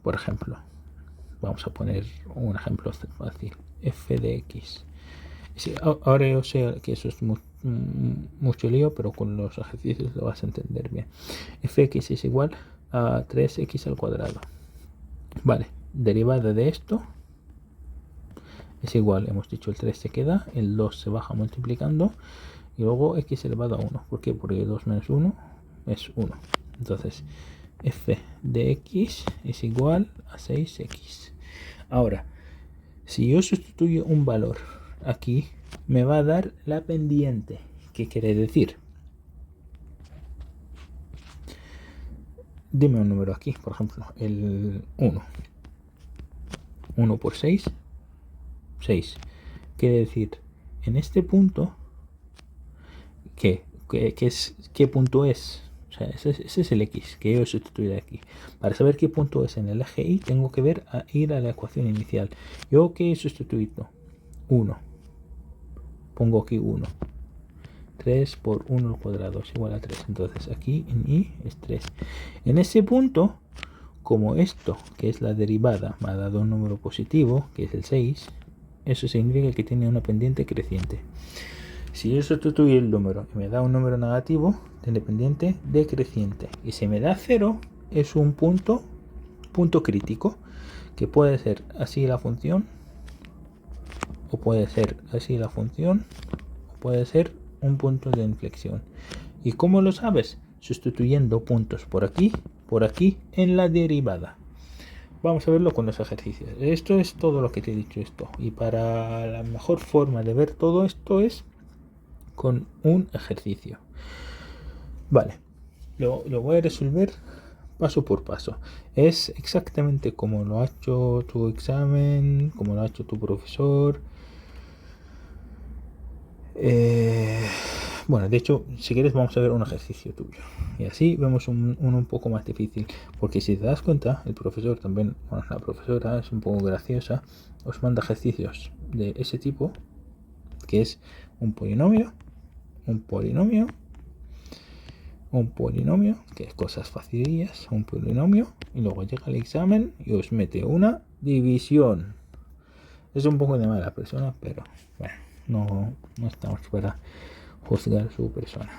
por ejemplo, vamos a poner un ejemplo fácil, f de x. Sí, ahora yo sé que eso es mucho lío, pero con los ejercicios lo vas a entender bien. Fx es igual a 3x al cuadrado. Vale, derivada de esto es igual, hemos dicho el 3 se queda, el 2 se baja multiplicando y luego x elevado a 1. ¿Por qué? Porque 2 menos 1 es 1. Entonces f de x es igual a 6x. Ahora, si yo sustituyo un valor aquí, me va a dar la pendiente. ¿Qué quiere decir? Dime un número aquí, por ejemplo, el 1. 1 por 6, 6. Quiere decir, en este punto, ¿qué punto es? O sea, ese es el x que yo he sustituido aquí. Para saber qué punto es en el eje y, tengo que ir a la ecuación inicial. ¿Yo qué he sustituido? 1. Pongo aquí 1. 3 por 1 al cuadrado es igual a 3. Entonces aquí en y es 3. En ese punto, como esto, que es la derivada, me ha dado un número positivo, que es el 6, eso significa que tiene una pendiente creciente. Si yo sustituyo el número y me da un número negativo, tiene pendiente decreciente. Y si me da 0, es un punto crítico, que puede ser así la función, o puede ser así la función, o puede ser un punto de inflexión. ¿Y cómo lo sabes? Sustituyendo puntos por aquí en la derivada. Vamos a verlo con los ejercicios. Esto es todo lo que te he dicho esto. Y para la mejor forma de ver todo esto es con un ejercicio. Vale, lo voy a resolver paso por paso. Es exactamente como lo ha hecho tu examen, como lo ha hecho tu profesor. Bueno, de hecho, si quieres vamos a ver un ejercicio tuyo. Y así vemos uno un poco más difícil. Porque si te das cuenta, el profesor también, bueno, la profesora es un poco graciosa, os manda ejercicios de ese tipo, que es un polinomio, que es cosas facilillas, un polinomio, y luego llega el examen y os mete una división. Es un poco de mala persona, pero bueno, no estamos para juzgar su persona.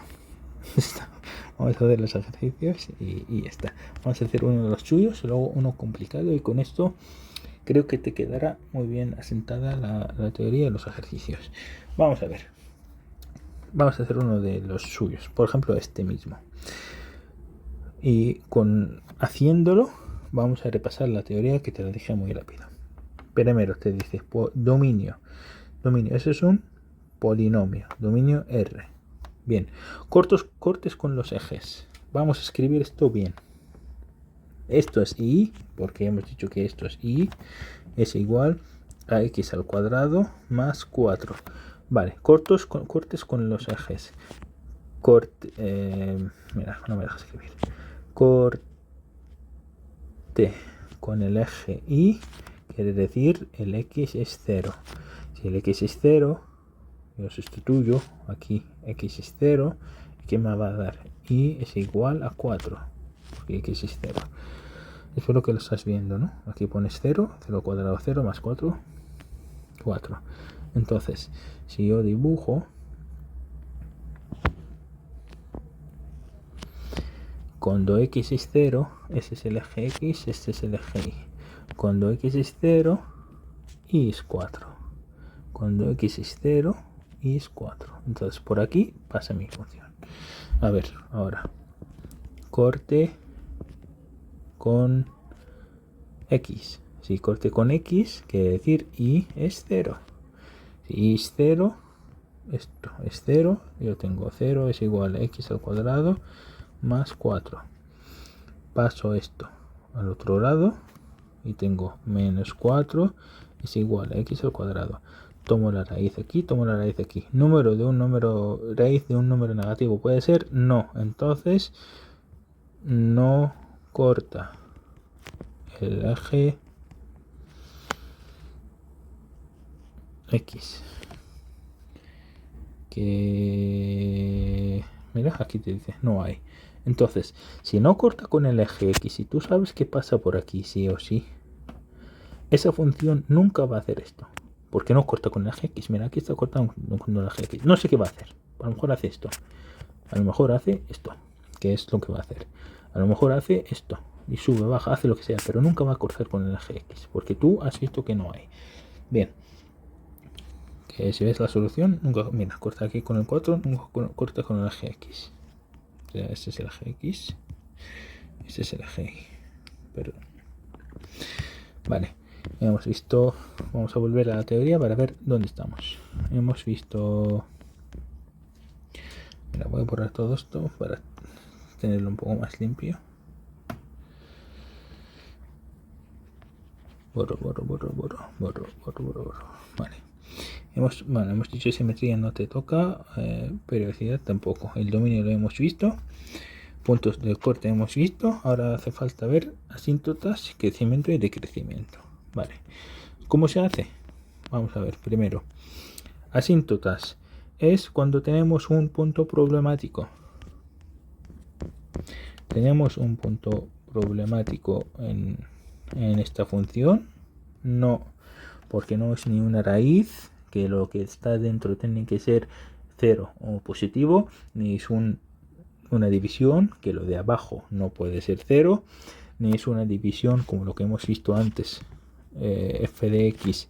Vamos a hacer los ejercicios y ya está. Vamos a hacer uno de los suyos, luego uno complicado, y con esto creo que te quedará muy bien asentada la teoría de los ejercicios. Vamos a ver. Vamos a hacer uno de los suyos, por ejemplo este mismo. Y haciéndolo vamos a repasar la teoría, que te la dije muy rápido. Primero te dice dominio, eso es un polinomio, dominio R. Bien, cortes con los ejes. Vamos a escribir esto bien. Esto es y, porque hemos dicho que esto es y, es igual a x al cuadrado más 4. Vale, cortes con los ejes. Mira, no me deja escribir. Corte con el eje y, quiere decir el x es 0. Si el x es 0, yo sustituyo aquí x es 0, ¿qué me va a dar? Y es igual a 4, porque x es 0. Espero que lo estás viendo, ¿no? Aquí pones 0, 0 cuadrado 0 más 4, 4. Entonces, si yo dibujo cuando x es 0, ese es el eje x, este es el eje y. Cuando x es 0, y es 4. Cuando x es 0, y es 4. Entonces por aquí pasa mi función. A ver, ahora corte con x. Si corte con x, quiere decir y es 0. Si y es 0, esto es 0. Yo tengo 0 es igual a x al cuadrado más 4. Paso esto al otro lado y tengo menos 4 es igual a x al cuadrado. Tomo la raíz aquí, tomo la raíz aquí. Raíz de un número negativo puede ser, no. Entonces no corta el eje x. Que mira, aquí te dice no hay. Entonces, si no corta con el eje x y tú sabes que pasa por aquí sí o sí, esa función nunca va a hacer esto, porque no corta con el eje x. Mira, aquí está cortando con el eje x. No sé qué va a hacer. A lo mejor hace esto. A lo mejor hace esto, que es lo que va a hacer. A lo mejor hace esto y sube, baja, hace lo que sea, pero nunca va a cortar con el eje x, porque tú has visto que no hay. Bien, que si ves la solución, nunca, mira, corta aquí con el 4, nunca corta con el eje x. O sea, este es el eje x. Este es el eje Y. Perdón. Vale. Hemos visto... Vamos a volver a la teoría para ver dónde estamos. Hemos visto... Mira, voy a borrar todo esto para tenerlo un poco más limpio. Borro. Vale. Hemos dicho simetría no te toca, periodicidad tampoco. El dominio lo hemos visto, puntos de corte hemos visto. Ahora hace falta ver asíntotas, crecimiento y decrecimiento. Vale. ¿Cómo se hace? Vamos a ver. Primero, asíntotas es cuando tenemos un punto problemático. Tenemos un punto problemático en esta función, no, porque no es ni una raíz, que lo que está dentro tiene que ser 0 o positivo, ni es una división, que lo de abajo no puede ser 0, ni es una división como lo que hemos visto antes, f de x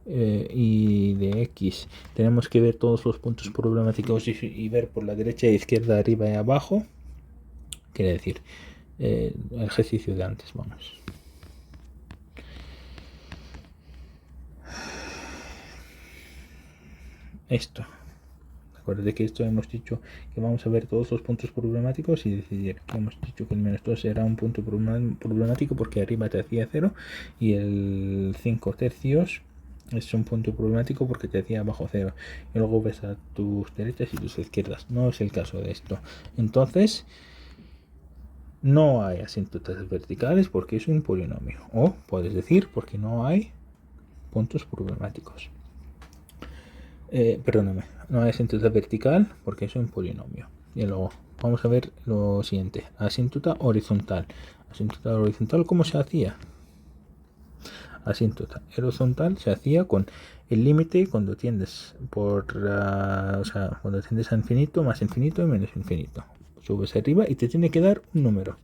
y de x. Tenemos que ver todos los puntos problemáticos y ver por la derecha, izquierda, arriba y abajo. Quiere decir, el ejercicio de antes, vamos. Esto. Acuérdate que esto hemos dicho que vamos a ver todos los puntos problemáticos y decidir. Hemos dicho que el menos 2 era un punto problemático porque arriba te hacía 0 y el 5 tercios es un punto problemático porque te hacía abajo 0. Y luego ves a tus derechas y tus izquierdas. No es el caso de esto. Entonces, no hay asíntotas verticales porque es un polinomio. O puedes decir porque no hay puntos problemáticos. Perdóname, no hay asíntota vertical porque es un polinomio. Y luego vamos a ver lo siguiente: asíntota horizontal. Asíntota horizontal, ¿cómo se hacía? Asíntota horizontal se hacía con el límite cuando tiendes cuando tiendes a infinito, más infinito y menos infinito. Subes arriba y te tiene que dar un número.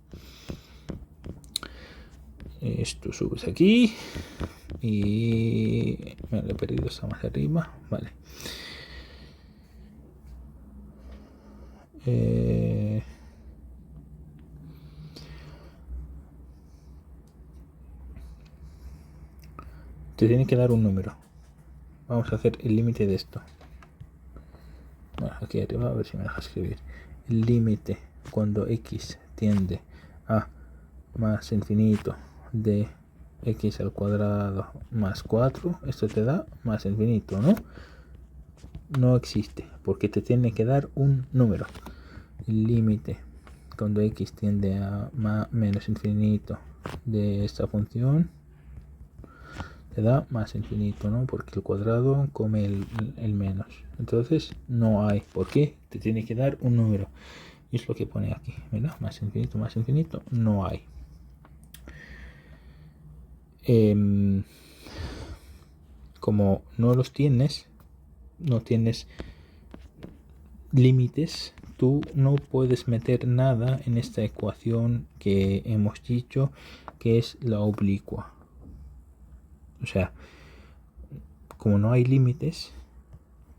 Esto subes aquí y me lo he perdido, está más arriba. Vale. Te tiene que dar un número. Vamos a hacer el límite de esto. Bueno, aquí arriba, a ver si me deja escribir. El límite cuando x tiende a más infinito de x al cuadrado más 4, esto te da más infinito, ¿no? No existe, porque te tiene que dar un número. El límite cuando x tiende a menos infinito de esta función te da más infinito, ¿no? Porque el cuadrado come el menos. Entonces no hay. ¿Por qué? Te tiene que dar un número. Y es lo que pone aquí. Mira, más infinito, no hay. Como no los tienes, no tienes límites, tú no puedes meter nada en esta ecuación que hemos dicho que es la oblicua. O sea, como no hay límites,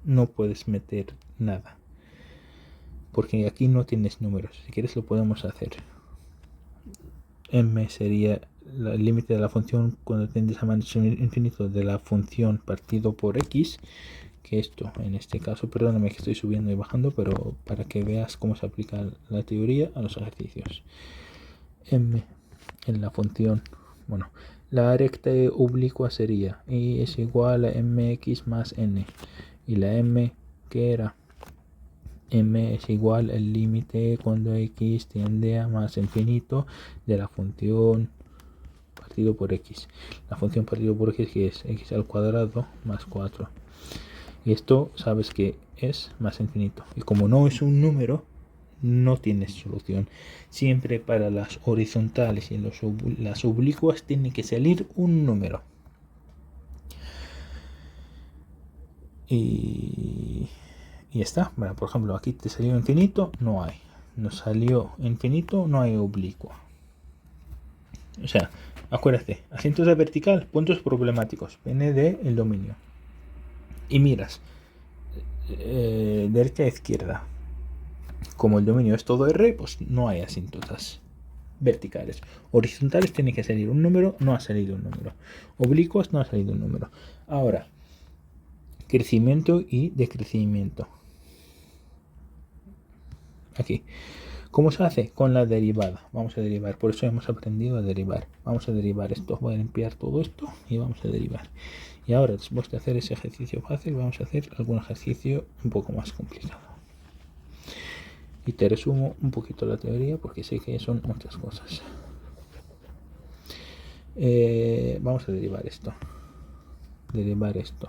no puedes meter nada. Porque aquí no tienes números. Si quieres lo podemos hacer. M sería el límite de la función cuando tiendes a menos infinito de la función partido por x. Que esto, en este caso, perdóname que estoy subiendo y bajando, pero para que veas cómo se aplica la teoría a los ejercicios. M en la función, bueno, la recta oblicua sería y es igual a mx más n, y la m que era m es igual al límite cuando x tiende a más infinito de la función partido por x. La función partido por x que es x al cuadrado más 4, y esto sabes que es más infinito, y como no es un número no tienes solución. Siempre para las horizontales y las oblicuas tiene que salir un número. Y ya está. Bueno, por ejemplo, aquí te salió infinito, no hay. Nos salió infinito, no hay oblicua. O sea, acuérdate, asíntotas vertical, puntos problemáticos. Viene del dominio. Y miras, derecha a izquierda. Como el dominio es todo R, pues no hay asíntotas. verticales. Horizontales tiene que salir un número, no ha salido un número. Oblicuos no ha salido un número. Ahora, crecimiento y decrecimiento. Aquí. ¿Cómo se hace? Con la derivada. Vamos a derivar. Por eso hemos aprendido a derivar. Vamos a derivar esto. Voy a limpiar todo esto y vamos a derivar. Y ahora, después de hacer ese ejercicio fácil, vamos a hacer algún ejercicio un poco más complicado. Y te resumo un poquito la teoría porque sé que son muchas cosas. Vamos a derivar esto. Derivar esto.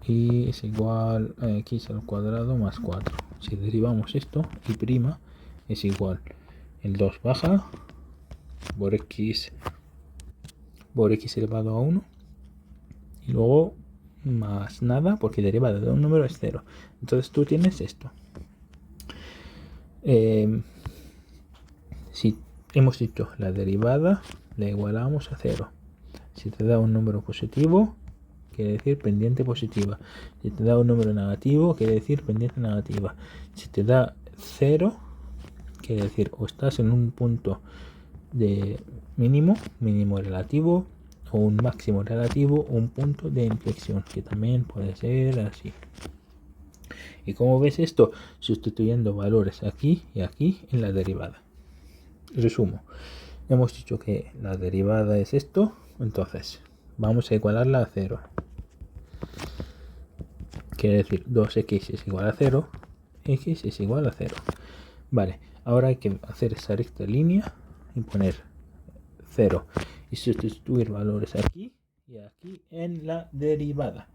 Y es igual a x al cuadrado más 4. Si derivamos esto, y prima es igual. El 2 baja por x elevado a 1. Y luego más nada, porque derivada de un número es 0. Entonces tú tienes esto. Si hemos dicho la derivada, la igualamos a 0. Si te da un número positivo, quiere decir pendiente positiva. Si te da un número negativo, quiere decir pendiente negativa. Si te da 0, quiere decir o estás en un punto de mínimo relativo, o un máximo relativo, o un punto de inflexión, que también puede ser así. ¿Y cómo ves esto? Sustituyendo valores aquí y aquí en la derivada. Resumo. Hemos dicho que la derivada es esto, entonces vamos a igualarla a 0. Quiere decir 2x es igual a 0, x es igual a 0. Vale, ahora hay que hacer esa recta línea y poner 0 y sustituir valores aquí y aquí en la derivada.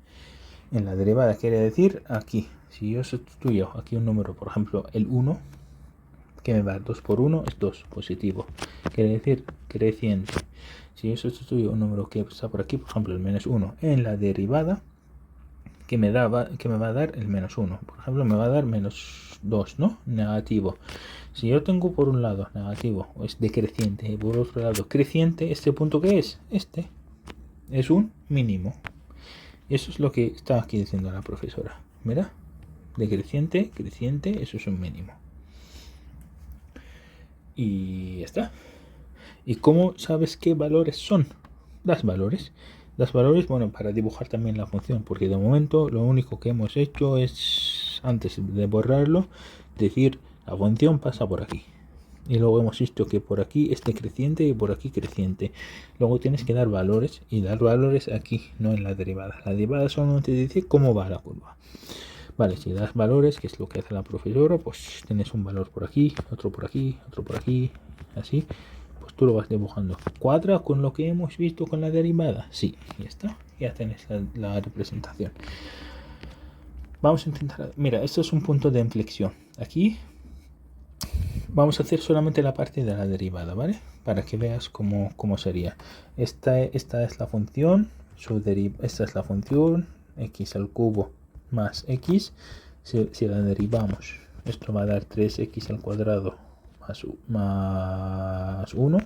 En la derivada quiere decir aquí, si yo sustituyo aquí un número, por ejemplo el 1, que me va 2 por 1 es 2, positivo, quiere decir creciente. Si yo sustituyo un número que está por aquí, por ejemplo el menos 1, en la derivada, que me va a dar el menos 1. Por ejemplo, me va a dar menos 2, ¿no? Negativo. Si yo tengo por un lado negativo, es decreciente, y por otro lado creciente, ¿este punto qué es? Este es un mínimo. Y eso es lo que está aquí diciendo la profesora. Mira, decreciente, creciente, eso es un mínimo. Y ya está. ¿Y cómo sabes qué valores son? Das valores. Das valores, bueno, para dibujar también la función, porque de momento lo único que hemos hecho es, antes de borrarlo, decir la función pasa por aquí. Y luego hemos visto que por aquí es decreciente y por aquí creciente. Luego tienes que dar valores, y dar valores aquí, no en la derivada. La derivada solamente dice cómo va la curva. Vale, si das valores, que es lo que hace la profesora, pues tienes un valor por aquí, otro por aquí, otro por aquí, así. Tú lo vas dibujando. ¿Cuadra con lo que hemos visto con la derivada? Sí, ya está. Ya tenés la representación. Vamos a intentar... Mira, esto es un punto de inflexión. Aquí vamos a hacer solamente la parte de la derivada, ¿vale? Para que veas cómo sería. Esta es la función. Esta es la función. X al cubo más x. Si la derivamos, esto va a dar 3x al cuadrado más 1,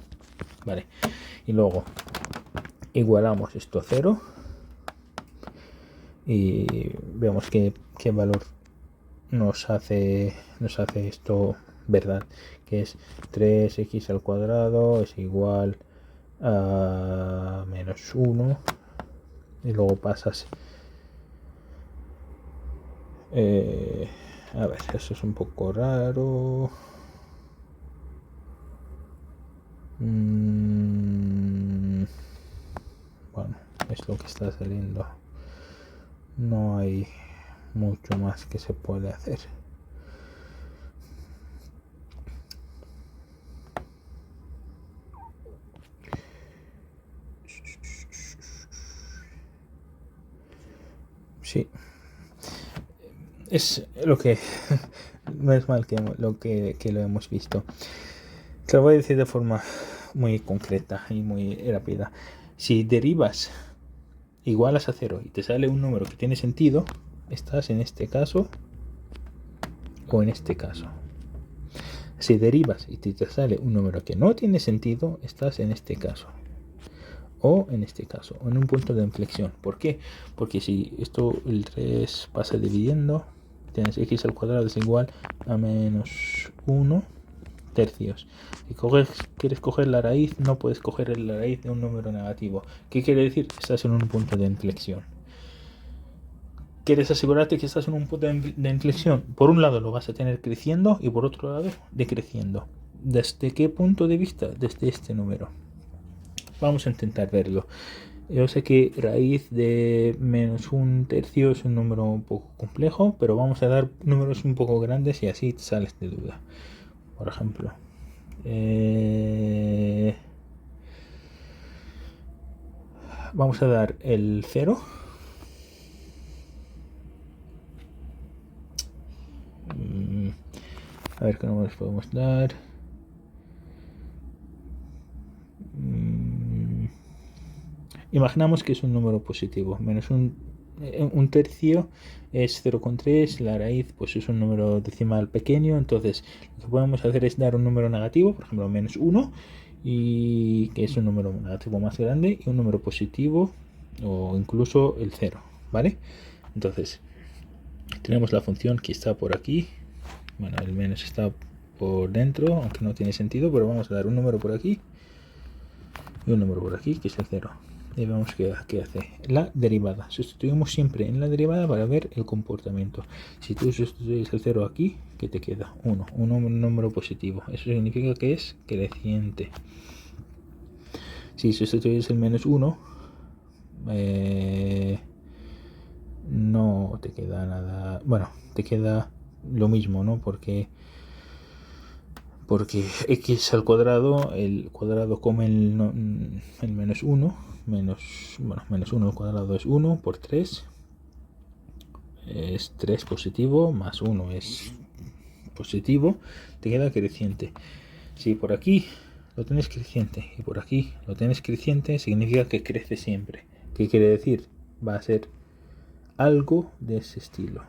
vale, y luego igualamos esto a 0 y vemos qué valor nos hace esto, verdad, que es 3x al cuadrado es igual a menos 1, y luego pasas a ver, eso es un poco raro. Bueno, es lo que está saliendo. No hay mucho más que se puede hacer. Sí, es lo que no es mal que lo hemos visto. Te lo voy a decir de forma muy concreta y muy rápida. Si derivas igualas a 0 y te sale un número que tiene sentido, estás en este caso o en este caso. Si derivas y te sale un número que no tiene sentido, estás en este caso o en este caso, o en un punto de inflexión. ¿Por qué? Porque si esto, el 3 pasa dividiendo, tienes x al cuadrado es igual a menos 1, tercios. Si quieres coger la raíz, no puedes coger la raíz de un número negativo. ¿Qué quiere decir? Estás en un punto de inflexión. ¿Quieres asegurarte que estás en un punto de inflexión? Por un lado lo vas a tener creciendo y por otro lado decreciendo. ¿Desde qué punto de vista? Desde este número. Vamos a intentar verlo. Yo sé que raíz de menos un tercio es un número un poco complejo, pero vamos a dar números un poco grandes y así te sales de duda. Por ejemplo, vamos a dar el 0. A ver qué números podemos dar. Imaginamos que es un número positivo. Menos un tercio es 0,3. La raíz pues es un número decimal pequeño. Entonces lo que podemos hacer es dar un número negativo, por ejemplo menos 1, y que es un número negativo más grande, y un número positivo o incluso el 0, ¿vale? Entonces tenemos la función que está por aquí. Bueno, el menos está por dentro, aunque no tiene sentido, pero vamos a dar un número por aquí y un número por aquí, que es el 0. Y vemos qué hace. La derivada. Sustituimos siempre en la derivada para ver el comportamiento. Si tú sustituyes el 0 aquí, ¿qué te queda? 1. Un número positivo. Eso significa que es creciente. Si sustituyes el menos 1, no te queda nada. Bueno, te queda lo mismo, ¿no? Porque x al cuadrado, el cuadrado come el menos 1, menos 1 al cuadrado es 1 por 3, es 3 positivo, más 1 es positivo, te queda creciente. Si por aquí lo tienes creciente y por aquí lo tienes creciente, significa que crece siempre. ¿Qué quiere decir? Va a ser algo de ese estilo,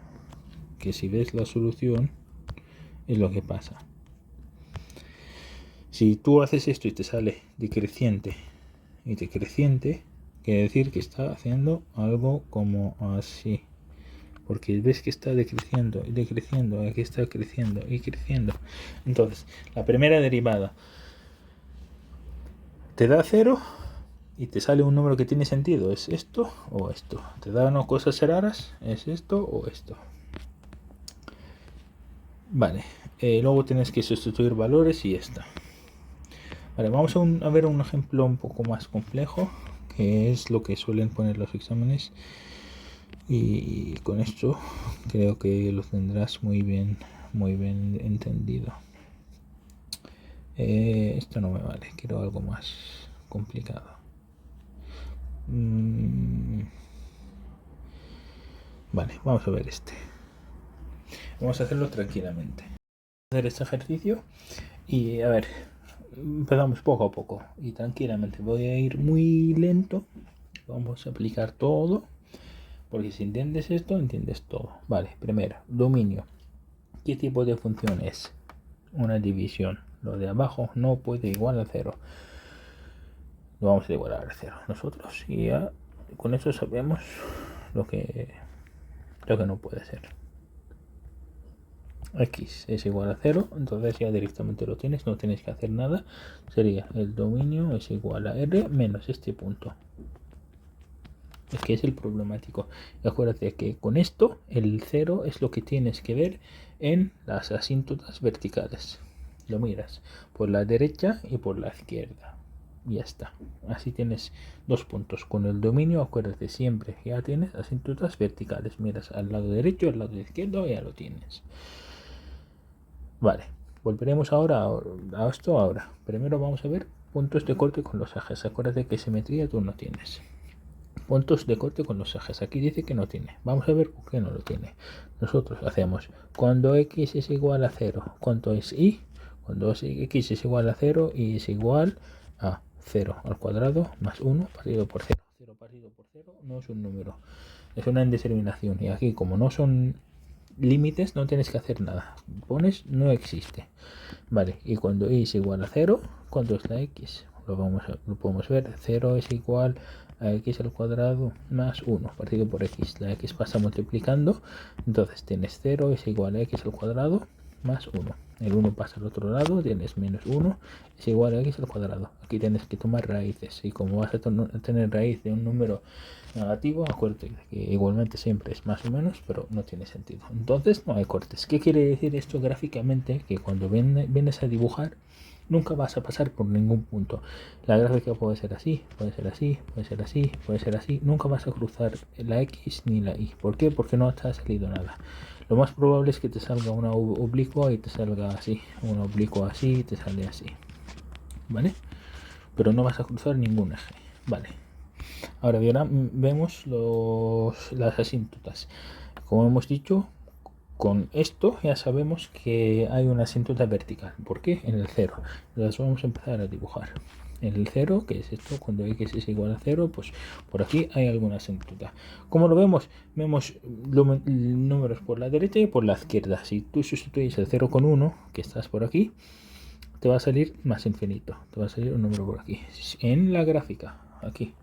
que si ves la solución es lo que pasa. Si tú haces esto y te sale decreciente y decreciente, quiere decir que está haciendo algo como así. Porque ves que está decreciendo y decreciendo, aquí está creciendo y creciendo. Entonces, la primera derivada te da 0 y te sale un número que tiene sentido. ¿Es esto o esto? Te da unas cosas raras. ¿Es esto o esto? Vale. Luego tienes que sustituir valores y esta. Vale, vamos a ver un ejemplo un poco más complejo, que es lo que suelen poner los exámenes, y con esto creo que lo tendrás muy bien entendido. Esto no me vale, quiero algo más complicado. Vale, vamos a ver este. Vamos a hacerlo tranquilamente. Vamos a hacer este ejercicio y a ver, empezamos poco a poco y tranquilamente. Voy a ir muy lento. Vamos a aplicar todo, porque si entiendes esto, entiendes todo. Vale, primero, dominio. ¿Qué tipo de función es? Una división. Lo de abajo no puede igual a 0. Lo vamos a igualar a 0 nosotros. Y ya con eso sabemos lo que no puede ser. X es igual a 0, entonces ya directamente lo tienes, no tienes que hacer nada. Sería el dominio es igual a R menos este punto. Es que es el problemático. Y acuérdate que con esto el 0 es lo que tienes que ver en las asíntotas verticales. Lo miras por la derecha y por la izquierda. Y ya está. Así tienes dos puntos. Con el dominio, acuérdate siempre, ya tienes asíntotas verticales. Miras al lado derecho, al lado izquierdo, ya lo tienes. Vale, volveremos ahora a esto ahora. Primero vamos a ver puntos de corte con los ejes. Acuérdate que simetría tú no tienes. Puntos de corte con los ejes. Aquí dice que no tiene. Vamos a ver por qué no lo tiene. Nosotros hacemos cuando x es igual a 0. ¿Cuánto es y? Cuando x es igual a 0, y es igual a 0 al cuadrado más 1 partido por 0. 0 partido por 0 no es un número. Es una indeterminación. Y aquí, como no son límites, no tienes que hacer nada. Pones no existe. Vale, y cuando y es igual a 0, ¿cuánto es la x? Lo podemos ver. 0 es igual a x al cuadrado más 1 partido por x. La x pasa multiplicando, entonces tienes 0 es igual a x al cuadrado más 1. El 1 pasa al otro lado, tienes menos 1 es igual a x al cuadrado. Aquí tienes que tomar raíces y como vas a tener raíz de un número negativo, acuérdate que igualmente siempre es más o menos, pero no tiene sentido. Entonces no hay cortes. ¿Qué quiere decir esto gráficamente? Que cuando vienes a dibujar, nunca vas a pasar por ningún punto. La gráfica puede ser así, puede ser así, puede ser así, puede ser así. Nunca vas a cruzar la X ni la Y. ¿Por qué? Porque no te ha salido nada. Lo más probable es que te salga una oblicua y te salga así. Una oblicua así y te sale así. ¿Vale? Pero no vas a cruzar ningún eje. Vale. Ahora bien, vemos las asíntotas. Como hemos dicho, con esto ya sabemos que hay una asíntota vertical. ¿Por qué? En el 0. Entonces vamos a empezar a dibujar. En el 0, que es esto, cuando x es igual a 0, pues por aquí hay alguna asíntota. ¿Cómo lo vemos? Vemos números por la derecha y por la izquierda. Si tú sustituyes el 0 con 1, que estás por aquí, te va a salir más infinito. Te va a salir un número por aquí. En la gráfica, aquí.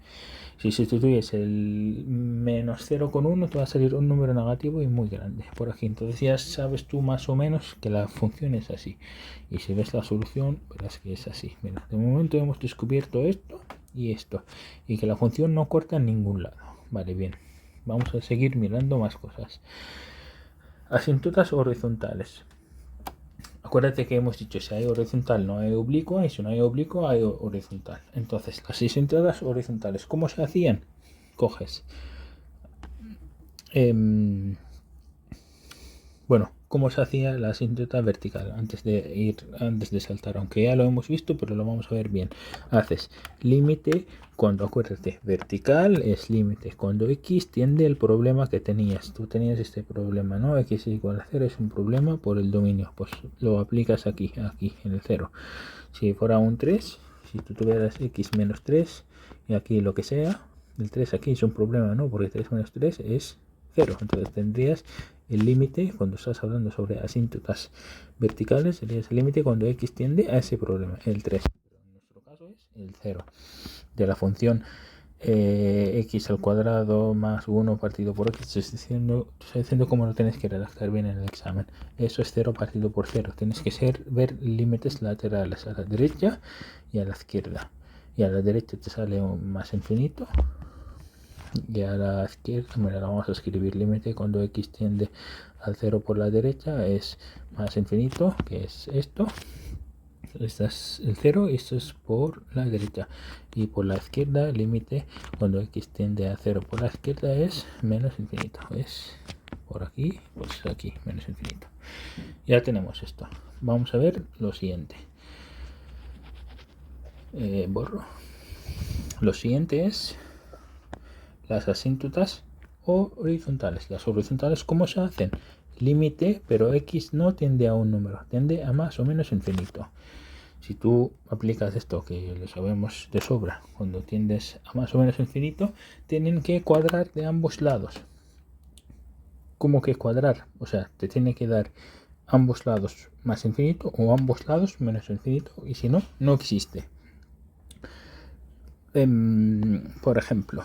Si sustituyes el menos 0 con 1, te va a salir un número negativo y muy grande por aquí. Entonces ya sabes tú más o menos que la función es así. Y si ves la solución, verás que es así. Mira, de momento hemos descubierto esto y esto. Y que la función no corta en ningún lado. Vale, bien. Vamos a seguir mirando más cosas. Asíntotas horizontales. Acuérdate que hemos dicho si hay horizontal no hay oblicua y si no hay oblicua hay horizontal. Entonces, las asíntotas horizontales, ¿cómo se hacían? Coges. Bueno, ¿cómo se hacía la asíntota vertical antes de saltar? Aunque ya lo hemos visto, pero lo vamos a ver bien. Haces límite cuando, acuérdate, vertical es límite. Cuando x tiende el problema que tenías. Tú tenías este problema, ¿no? X es igual a 0 es un problema por el dominio. Pues lo aplicas aquí, en el 0. Si fuera un 3, si tú tuvieras x menos 3 y aquí lo que sea, el 3 aquí es un problema, ¿no? Porque 3 menos 3 es 0. Entonces tendrías el límite cuando estás hablando sobre asíntotas verticales, sería el límite cuando x tiende a ese problema, el 3. Pero en nuestro caso es el 0 de la función x al cuadrado más 1 partido por x. Estoy diciendo cómo lo tienes que redactar bien en el examen. Eso es 0 partido por 0. Tienes que ver límites laterales a la derecha y a la izquierda. Y a la derecha te sale un más infinito. Y a la izquierda, mira, vamos a escribir límite cuando x tiende al 0 por la derecha es más infinito, que es esto. Este es el 0 y esto es por la derecha. Y por la izquierda, límite cuando x tiende a 0 por la izquierda es menos infinito. Es por aquí, pues aquí, menos infinito. Ya tenemos esto. Vamos a ver lo siguiente. Borro. Lo siguiente es las asíntotas horizontales. Las horizontales, ¿cómo se hacen? Límite, pero x no tiende a un número, tiende a más o menos infinito. Si tú aplicas esto, que lo sabemos de sobra, cuando tiendes a más o menos infinito, tienen que cuadrar de ambos lados. ¿Cómo que cuadrar? O sea, te tiene que dar ambos lados más infinito o ambos lados menos infinito, y si no, no existe. Por ejemplo,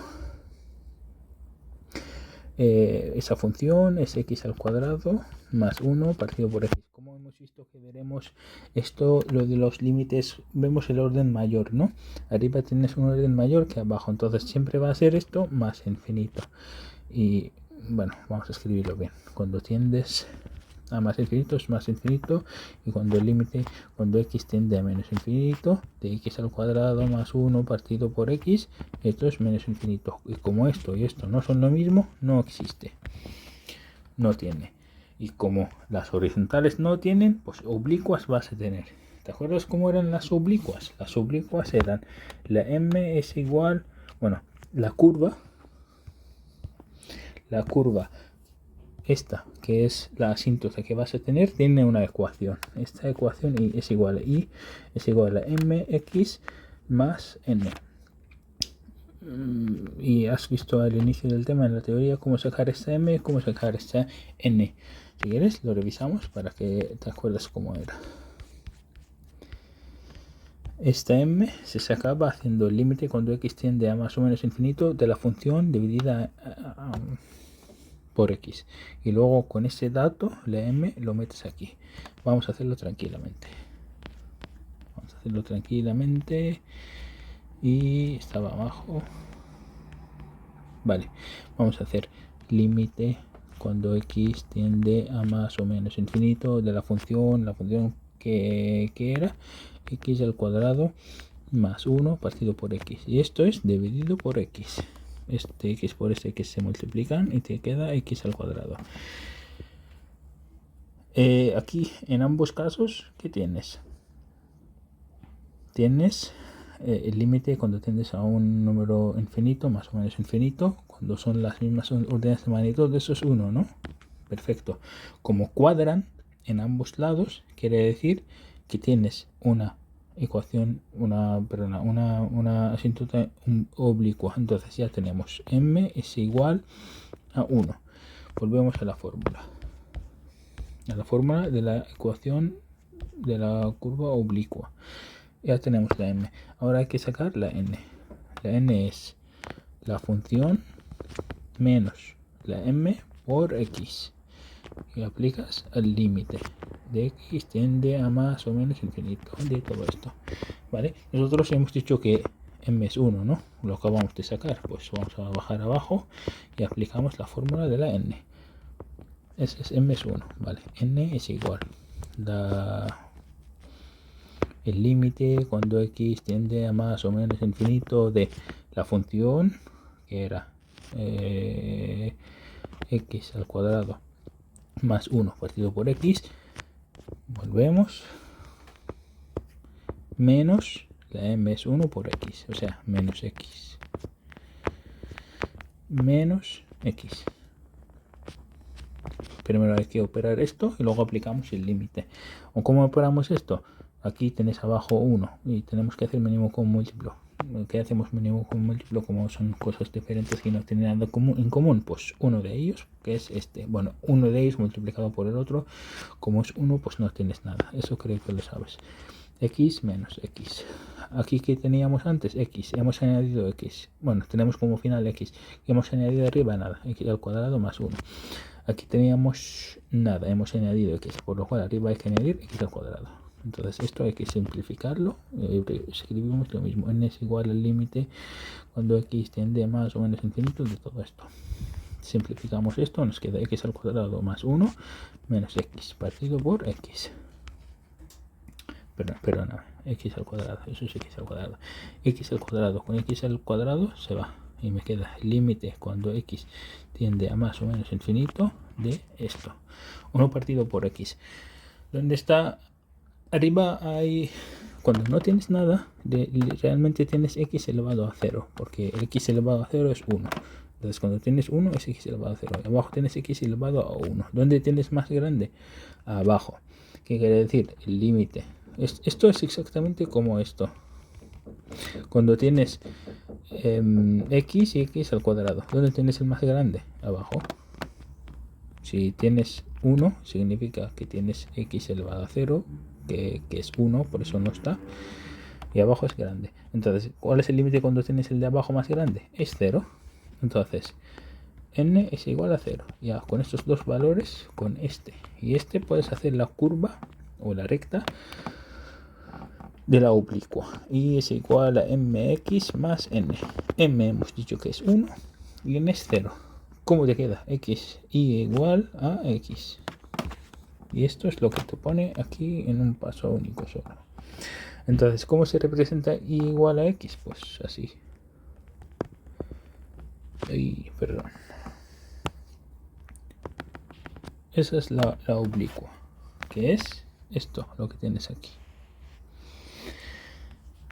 esa función es x al cuadrado más 1 partido por x. Como hemos visto que veremos esto, lo de los límites, vemos el orden mayor, ¿no? Arriba tienes un orden mayor que abajo, entonces siempre va a ser esto más infinito. Y bueno, vamos a escribirlo bien. Cuando tiendes a más infinito es más infinito, y cuando el límite, cuando x tiende a menos infinito, de x al cuadrado más 1 partido por x, esto es menos infinito. Y como esto y esto no son lo mismo, no existe, no tiene. Y como las horizontales no tienen, pues oblicuas vas a tener. ¿Te acuerdas cómo eran las oblicuas? Las oblicuas eran la m es igual, bueno, la curva esta, que es la asíntota que vas a tener, tiene una ecuación. Esta ecuación es igual a y es igual a mx más n. Y has visto al inicio del tema en la teoría cómo sacar esta m, cómo sacar esta n. Si quieres lo revisamos para que te acuerdes cómo era. Esta m se sacaba haciendo el límite cuando x tiende a más o menos infinito de la función dividida por x. Y luego con ese dato, la m, lo metes aquí. Vamos a hacerlo tranquilamente. Y estaba abajo. Vale, vamos a hacer límite cuando x tiende a más o menos infinito de la función que era x al cuadrado más 1 partido por x. Y esto es dividido por x. Este x por este x se multiplican y te queda x al cuadrado. Aquí en ambos casos, ¿qué tienes? Tienes el límite cuando tiendes a un número infinito, más o menos infinito, cuando son las mismas órdenes de magnitud, eso es 1, ¿no? Perfecto. Como cuadran en ambos lados, quiere decir que tienes una ecuación, una asíntota oblicua. Entonces ya tenemos m es igual a 1. Volvemos a la fórmula. A la fórmula de la ecuación de la curva oblicua. Ya tenemos la m. Ahora hay que sacar la n. La n es la función menos la m por x. Y aplicas al límite de x tiende a más o menos infinito de todo esto. ¿Vale? Nosotros hemos dicho que m es 1, ¿no? Lo acabamos de sacar. Pues vamos a bajar abajo y aplicamos la fórmula de la n. Ese es m es 1. ¿Vale? n es igual el límite cuando x tiende a más o menos infinito de la función que era x al cuadrado más 1 partido por x. Volvemos. Menos la m es 1 por x. O sea, menos x. Menos x. Primero hay que operar esto y luego aplicamos el límite. ¿O cómo operamos esto? Aquí tenéis abajo 1 y tenemos que hacer mínimo con múltiplo. ¿Qué hacemos mínimo con múltiplo? Como son cosas diferentes que no tienen nada en común, pues uno de ellos, que es este. Bueno, uno de ellos multiplicado por el otro. Como es 1, pues no tienes nada. Eso creo que lo sabes. X menos x. Aquí que teníamos antes, x. Hemos añadido x. Bueno, tenemos como final x. Y hemos añadido arriba nada. X al cuadrado más 1. Aquí teníamos nada. Hemos añadido x. Por lo cual arriba hay que añadir x al cuadrado. Entonces esto hay que simplificarlo. Escribimos lo mismo. N es igual al límite cuando x tiende a más o menos infinito de todo esto. Simplificamos esto. Nos queda x al cuadrado más 1 menos x partido por x. Perdón, x al cuadrado. Eso es x al cuadrado. X al cuadrado con x al cuadrado se va. Y me queda el límite cuando x tiende a más o menos infinito de esto. 1 partido por x. ¿Dónde está? Arriba hay, cuando no tienes nada, realmente tienes x elevado a 0, porque el x elevado a 0 es 1. Entonces cuando tienes 1 es x elevado a 0. Y abajo tienes x elevado a 1. ¿Dónde tienes más grande? Abajo. ¿Qué quiere decir? El límite. Esto es exactamente como esto. Cuando tienes x y x al cuadrado. ¿Dónde tienes el más grande? Abajo. Si tienes 1, significa que tienes x elevado a 0. Que es 1, por eso no está. Y abajo es grande. Entonces, ¿cuál es el límite cuando tienes el de abajo más grande? Es 0. Entonces, n es igual a 0. Ya con estos dos valores, con este y este, puedes hacer la curva o la recta de la oblicua. Y es igual a mx más n. M hemos dicho que es 1 y n es 0. ¿Cómo te queda? X y igual a x. Y esto es lo que te pone aquí en un paso único solo. Entonces, ¿cómo se representa y igual a x? Pues así. Perdón. Esa es la oblicua. Que es esto, lo que tienes aquí.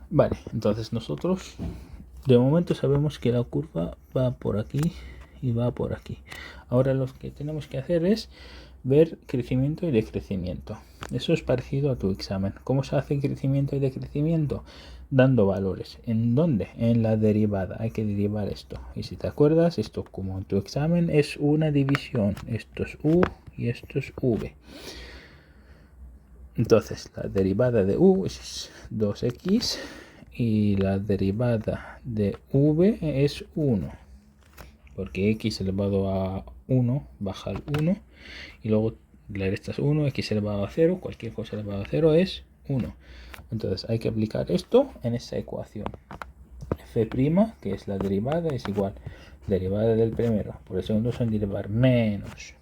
Vale, entonces nosotros de momento sabemos que la curva va por aquí y va por aquí. Ahora lo que tenemos que hacer es ver crecimiento y decrecimiento. Eso es parecido a tu examen. ¿Cómo se hace crecimiento y decrecimiento? Dando valores. ¿En dónde? En la derivada. Hay que derivar esto. Y si te acuerdas, esto como en tu examen es una división. Esto es u y esto es v. Entonces la derivada de u es 2x y la derivada de v es 1. Porque x elevado a 1 baja al 1 y luego le restas 1, x elevado a 0, cualquier cosa elevado a 0 es 1. Entonces hay que aplicar esto en esa ecuación. F', que es la derivada, es igual derivada del primero por el segundo sin derivar menos.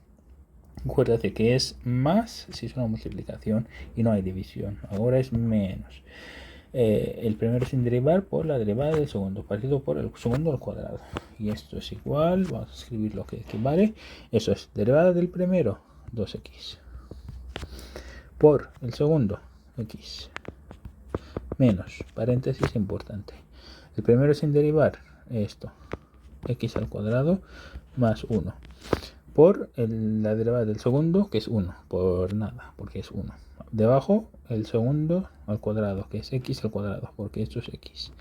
Acuérdate que es más si es una multiplicación y no hay división. Ahora es menos. El primero sin derivar por la derivada del segundo partido por el segundo al cuadrado. Y esto es igual, vamos a escribir lo que equivale. Eso es derivada del primero, 2x. Por el segundo, x. Menos, paréntesis importante. El primero sin derivar, esto, x al cuadrado más 1. Por la derivada del segundo, que es 1, por nada, porque es 1. Debajo, el segundo al cuadrado, que es x al cuadrado, porque esto es x.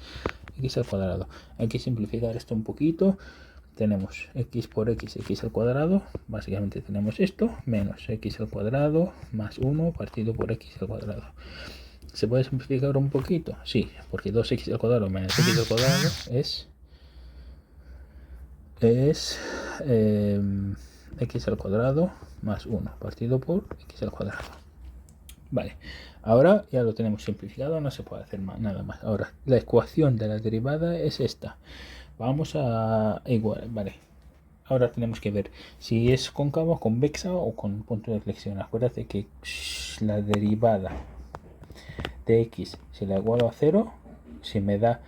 X al cuadrado. Hay que simplificar esto un poquito. Tenemos x por x, x al cuadrado. Básicamente tenemos esto, menos x al cuadrado, más 1 partido por x al cuadrado. ¿Se puede simplificar un poquito? Sí, porque 2x al cuadrado menos x al cuadrado es x al cuadrado más 1 partido por x al cuadrado. Vale, ahora ya lo tenemos simplificado, no se puede hacer nada más. Ahora, la ecuación de la derivada es esta. Vamos a igual, vale. Ahora tenemos que ver si es cóncava, convexa o con punto de flexión. Acuérdate que la derivada de x, si la igualo a 0, si me da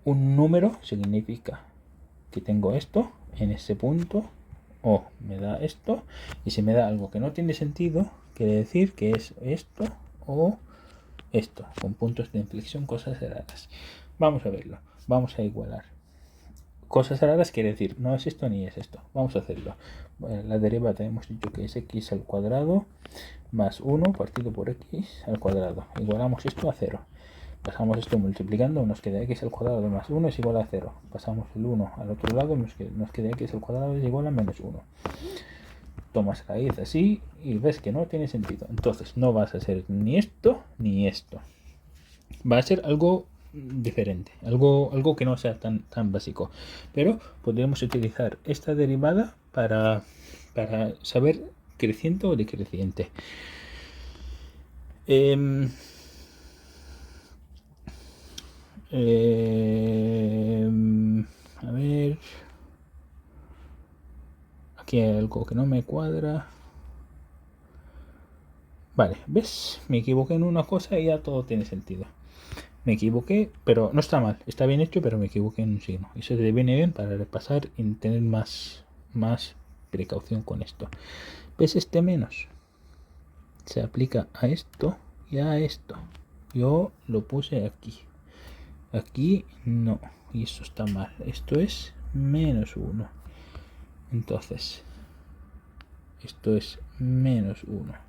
un número, significa que tengo esto en ese punto, o me da esto, y si me da algo que no tiene sentido, quiere decir que es esto o esto, con puntos de inflexión, cosas raras. Vamos a verlo, vamos a igualar. Cosas raras quiere decir, no es esto ni es esto. Vamos a hacerlo. La derivada hemos dicho que es x al cuadrado más 1 partido por x al cuadrado. Igualamos esto a 0. Pasamos esto multiplicando, nos queda x al cuadrado más 1 es igual a 0. Pasamos el 1 al otro lado, nos queda x al cuadrado es igual a menos 1. Tomas raíz así y ves que no tiene sentido. Entonces no vas a hacer ni esto ni esto. Va a ser algo diferente, algo que no sea tan básico. Pero podríamos utilizar esta derivada para saber creciente o decreciente. A ver, aquí hay algo que no me cuadra. Vale, ¿ves? Me equivoqué en una cosa y ya todo tiene sentido. Me equivoqué, pero no está mal. Está bien hecho, pero me equivoqué en un signo. Y eso te viene bien para repasar y tener más precaución con esto. ¿Ves este menos? Se aplica a esto y a esto. Yo lo puse aquí. Aquí no. Y eso está mal. Esto es menos 1. Entonces, esto es menos 1.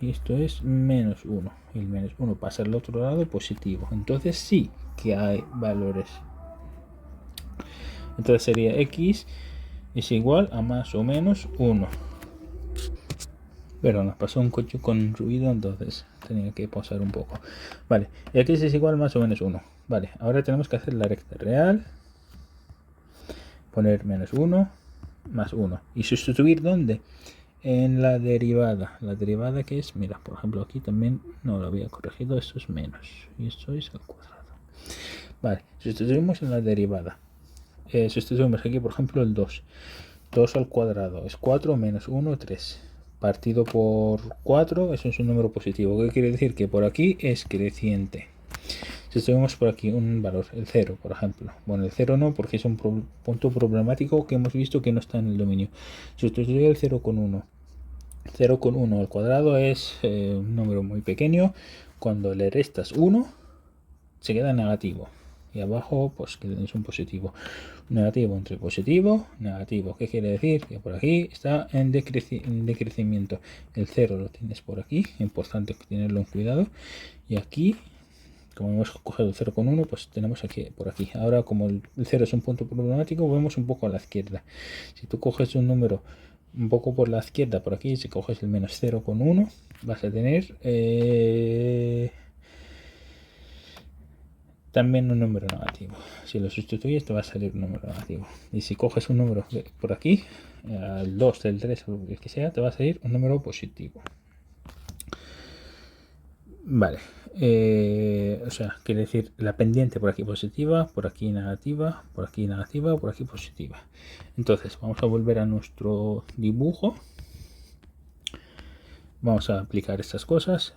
Y esto es menos 1. Y el menos 1 pasa al otro lado positivo. Entonces sí que hay valores. Entonces sería x es igual a más o menos 1. Pero nos pasó un coche con ruido, entonces tenía que pausar un poco. Vale, x es igual a más o menos 1. Vale, ahora tenemos que hacer la recta real. Poner menos 1 más 1. ¿Y sustituir dónde? En la derivada. La derivada que es, mira, por ejemplo aquí también no lo había corregido, esto es menos y esto es al cuadrado. Vale, sustituimos en la derivada. Sustituimos aquí, por ejemplo, el 2. 2 al cuadrado es 4 menos 1, 3. Partido por 4, eso es un número positivo. ¿Qué quiere decir? Que por aquí es creciente. Si tenemos por aquí un valor, el 0, por ejemplo. Bueno, el 0 no, porque es un punto problemático que hemos visto que no está en el dominio. Sustituir el 0 con 1. 0 con 1 al cuadrado es un número muy pequeño. Cuando le restas 1, se queda negativo. Y abajo, pues es un positivo. Negativo entre positivo, negativo. ¿Qué quiere decir? Que por aquí está en decrecimiento. El 0 lo tienes por aquí, importante tenerlo en cuidado. Y aquí, como hemos cogido el 0 con 1, pues tenemos aquí por aquí. Ahora, como el 0 es un punto problemático, vemos un poco a la izquierda. Si tú coges un número un poco por la izquierda, por aquí, si coges el menos 0 con 1, vas a tener también un número negativo. Si lo sustituyes te va a salir un número negativo. Y si coges un número por aquí, el 2, el 3 o el que sea, te va a salir un número positivo. Vale. O sea, quiere decir la pendiente por aquí positiva, por aquí negativa, por aquí negativa, por aquí positiva. Entonces vamos a volver a nuestro dibujo. Vamos a aplicar estas cosas.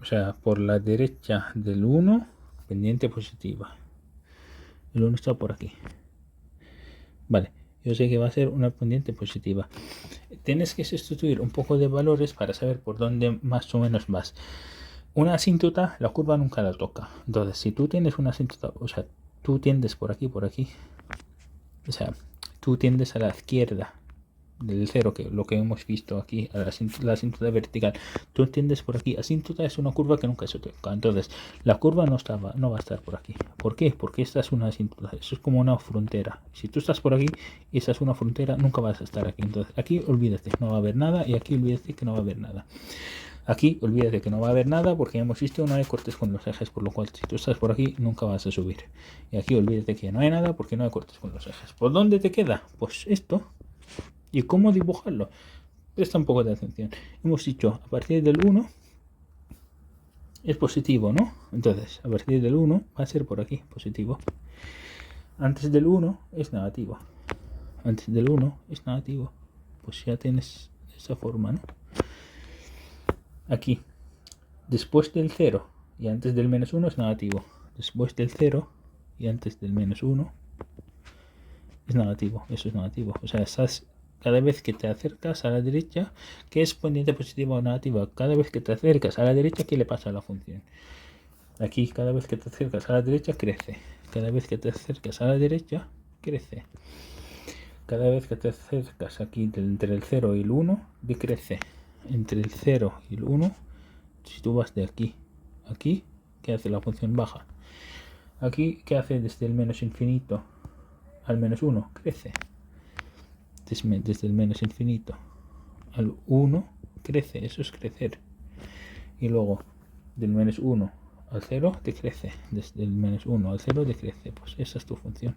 O sea, por la derecha del 1, pendiente positiva. El 1 está por aquí. Vale, yo sé que va a ser una pendiente positiva. Tienes que sustituir un poco de valores para saber por dónde más o menos vas. Una asíntota, la curva nunca la toca. Entonces, si tú tienes una asíntota, o sea, tú tiendes por aquí, o sea, tú tiendes a la izquierda del 0, que lo que hemos visto aquí, a la asíntota vertical, tú tiendes por aquí. Asíntota es una curva que nunca se toca. Entonces, la curva no va a estar por aquí. ¿Por qué? Porque esta es una asíntota. Eso es como una frontera. Si tú estás por aquí y esa es una frontera, nunca vas a estar aquí. Entonces, aquí olvídate, no va a haber nada, y aquí olvídate que no va a haber nada. Aquí olvídate que no va a haber nada porque hemos visto no hay cortes con los ejes, por lo cual si tú estás por aquí nunca vas a subir. Y aquí olvídate que no hay nada porque no hay cortes con los ejes. ¿Por dónde te queda? Pues esto. ¿Y cómo dibujarlo? Presta un poco de atención. Hemos dicho a partir del 1 es positivo, ¿no? Entonces a partir del 1 va a ser por aquí, positivo. Antes del 1 es negativo. Antes del 1 es negativo. Pues ya tienes esa forma, ¿no? Aquí, después del 0 y antes del menos 1 es negativo. Después del 0 y antes del menos 1 es negativo. Eso es negativo. O sea, estás, cada vez que te acercas a la derecha, ¿qué es pendiente positiva o negativa? Cada vez que te acercas a la derecha, ¿qué le pasa a la función? Aquí, cada vez que te acercas a la derecha, crece. Cada vez que te acercas a la derecha, crece. Cada vez que te acercas aquí entre el 0 y el 1, decrece. Entre el 0 y el 1, si tú vas de aquí a aquí, ¿qué hace la función? Baja. Aquí, ¿qué hace desde el menos infinito al menos 1? Crece. Desde el menos infinito al 1, crece. Eso es crecer. Y luego, del menos 1 al 0, decrece. Desde el menos 1 al 0, decrece. Pues esa es tu función.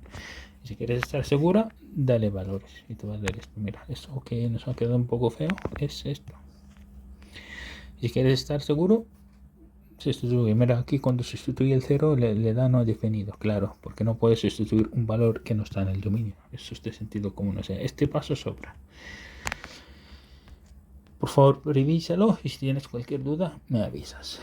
Y si quieres estar segura, dale valores. Y te va a dar esto. Mira, eso que nos ha quedado un poco feo es esto. Si quieres estar seguro, sustituye. Mira, aquí cuando sustituye el 0 le da no definido. Claro, porque no puedes sustituir un valor que no está en el dominio. Eso es de sentido común. O sea, este paso sobra. Por favor, revísalo y si tienes cualquier duda, me avisas.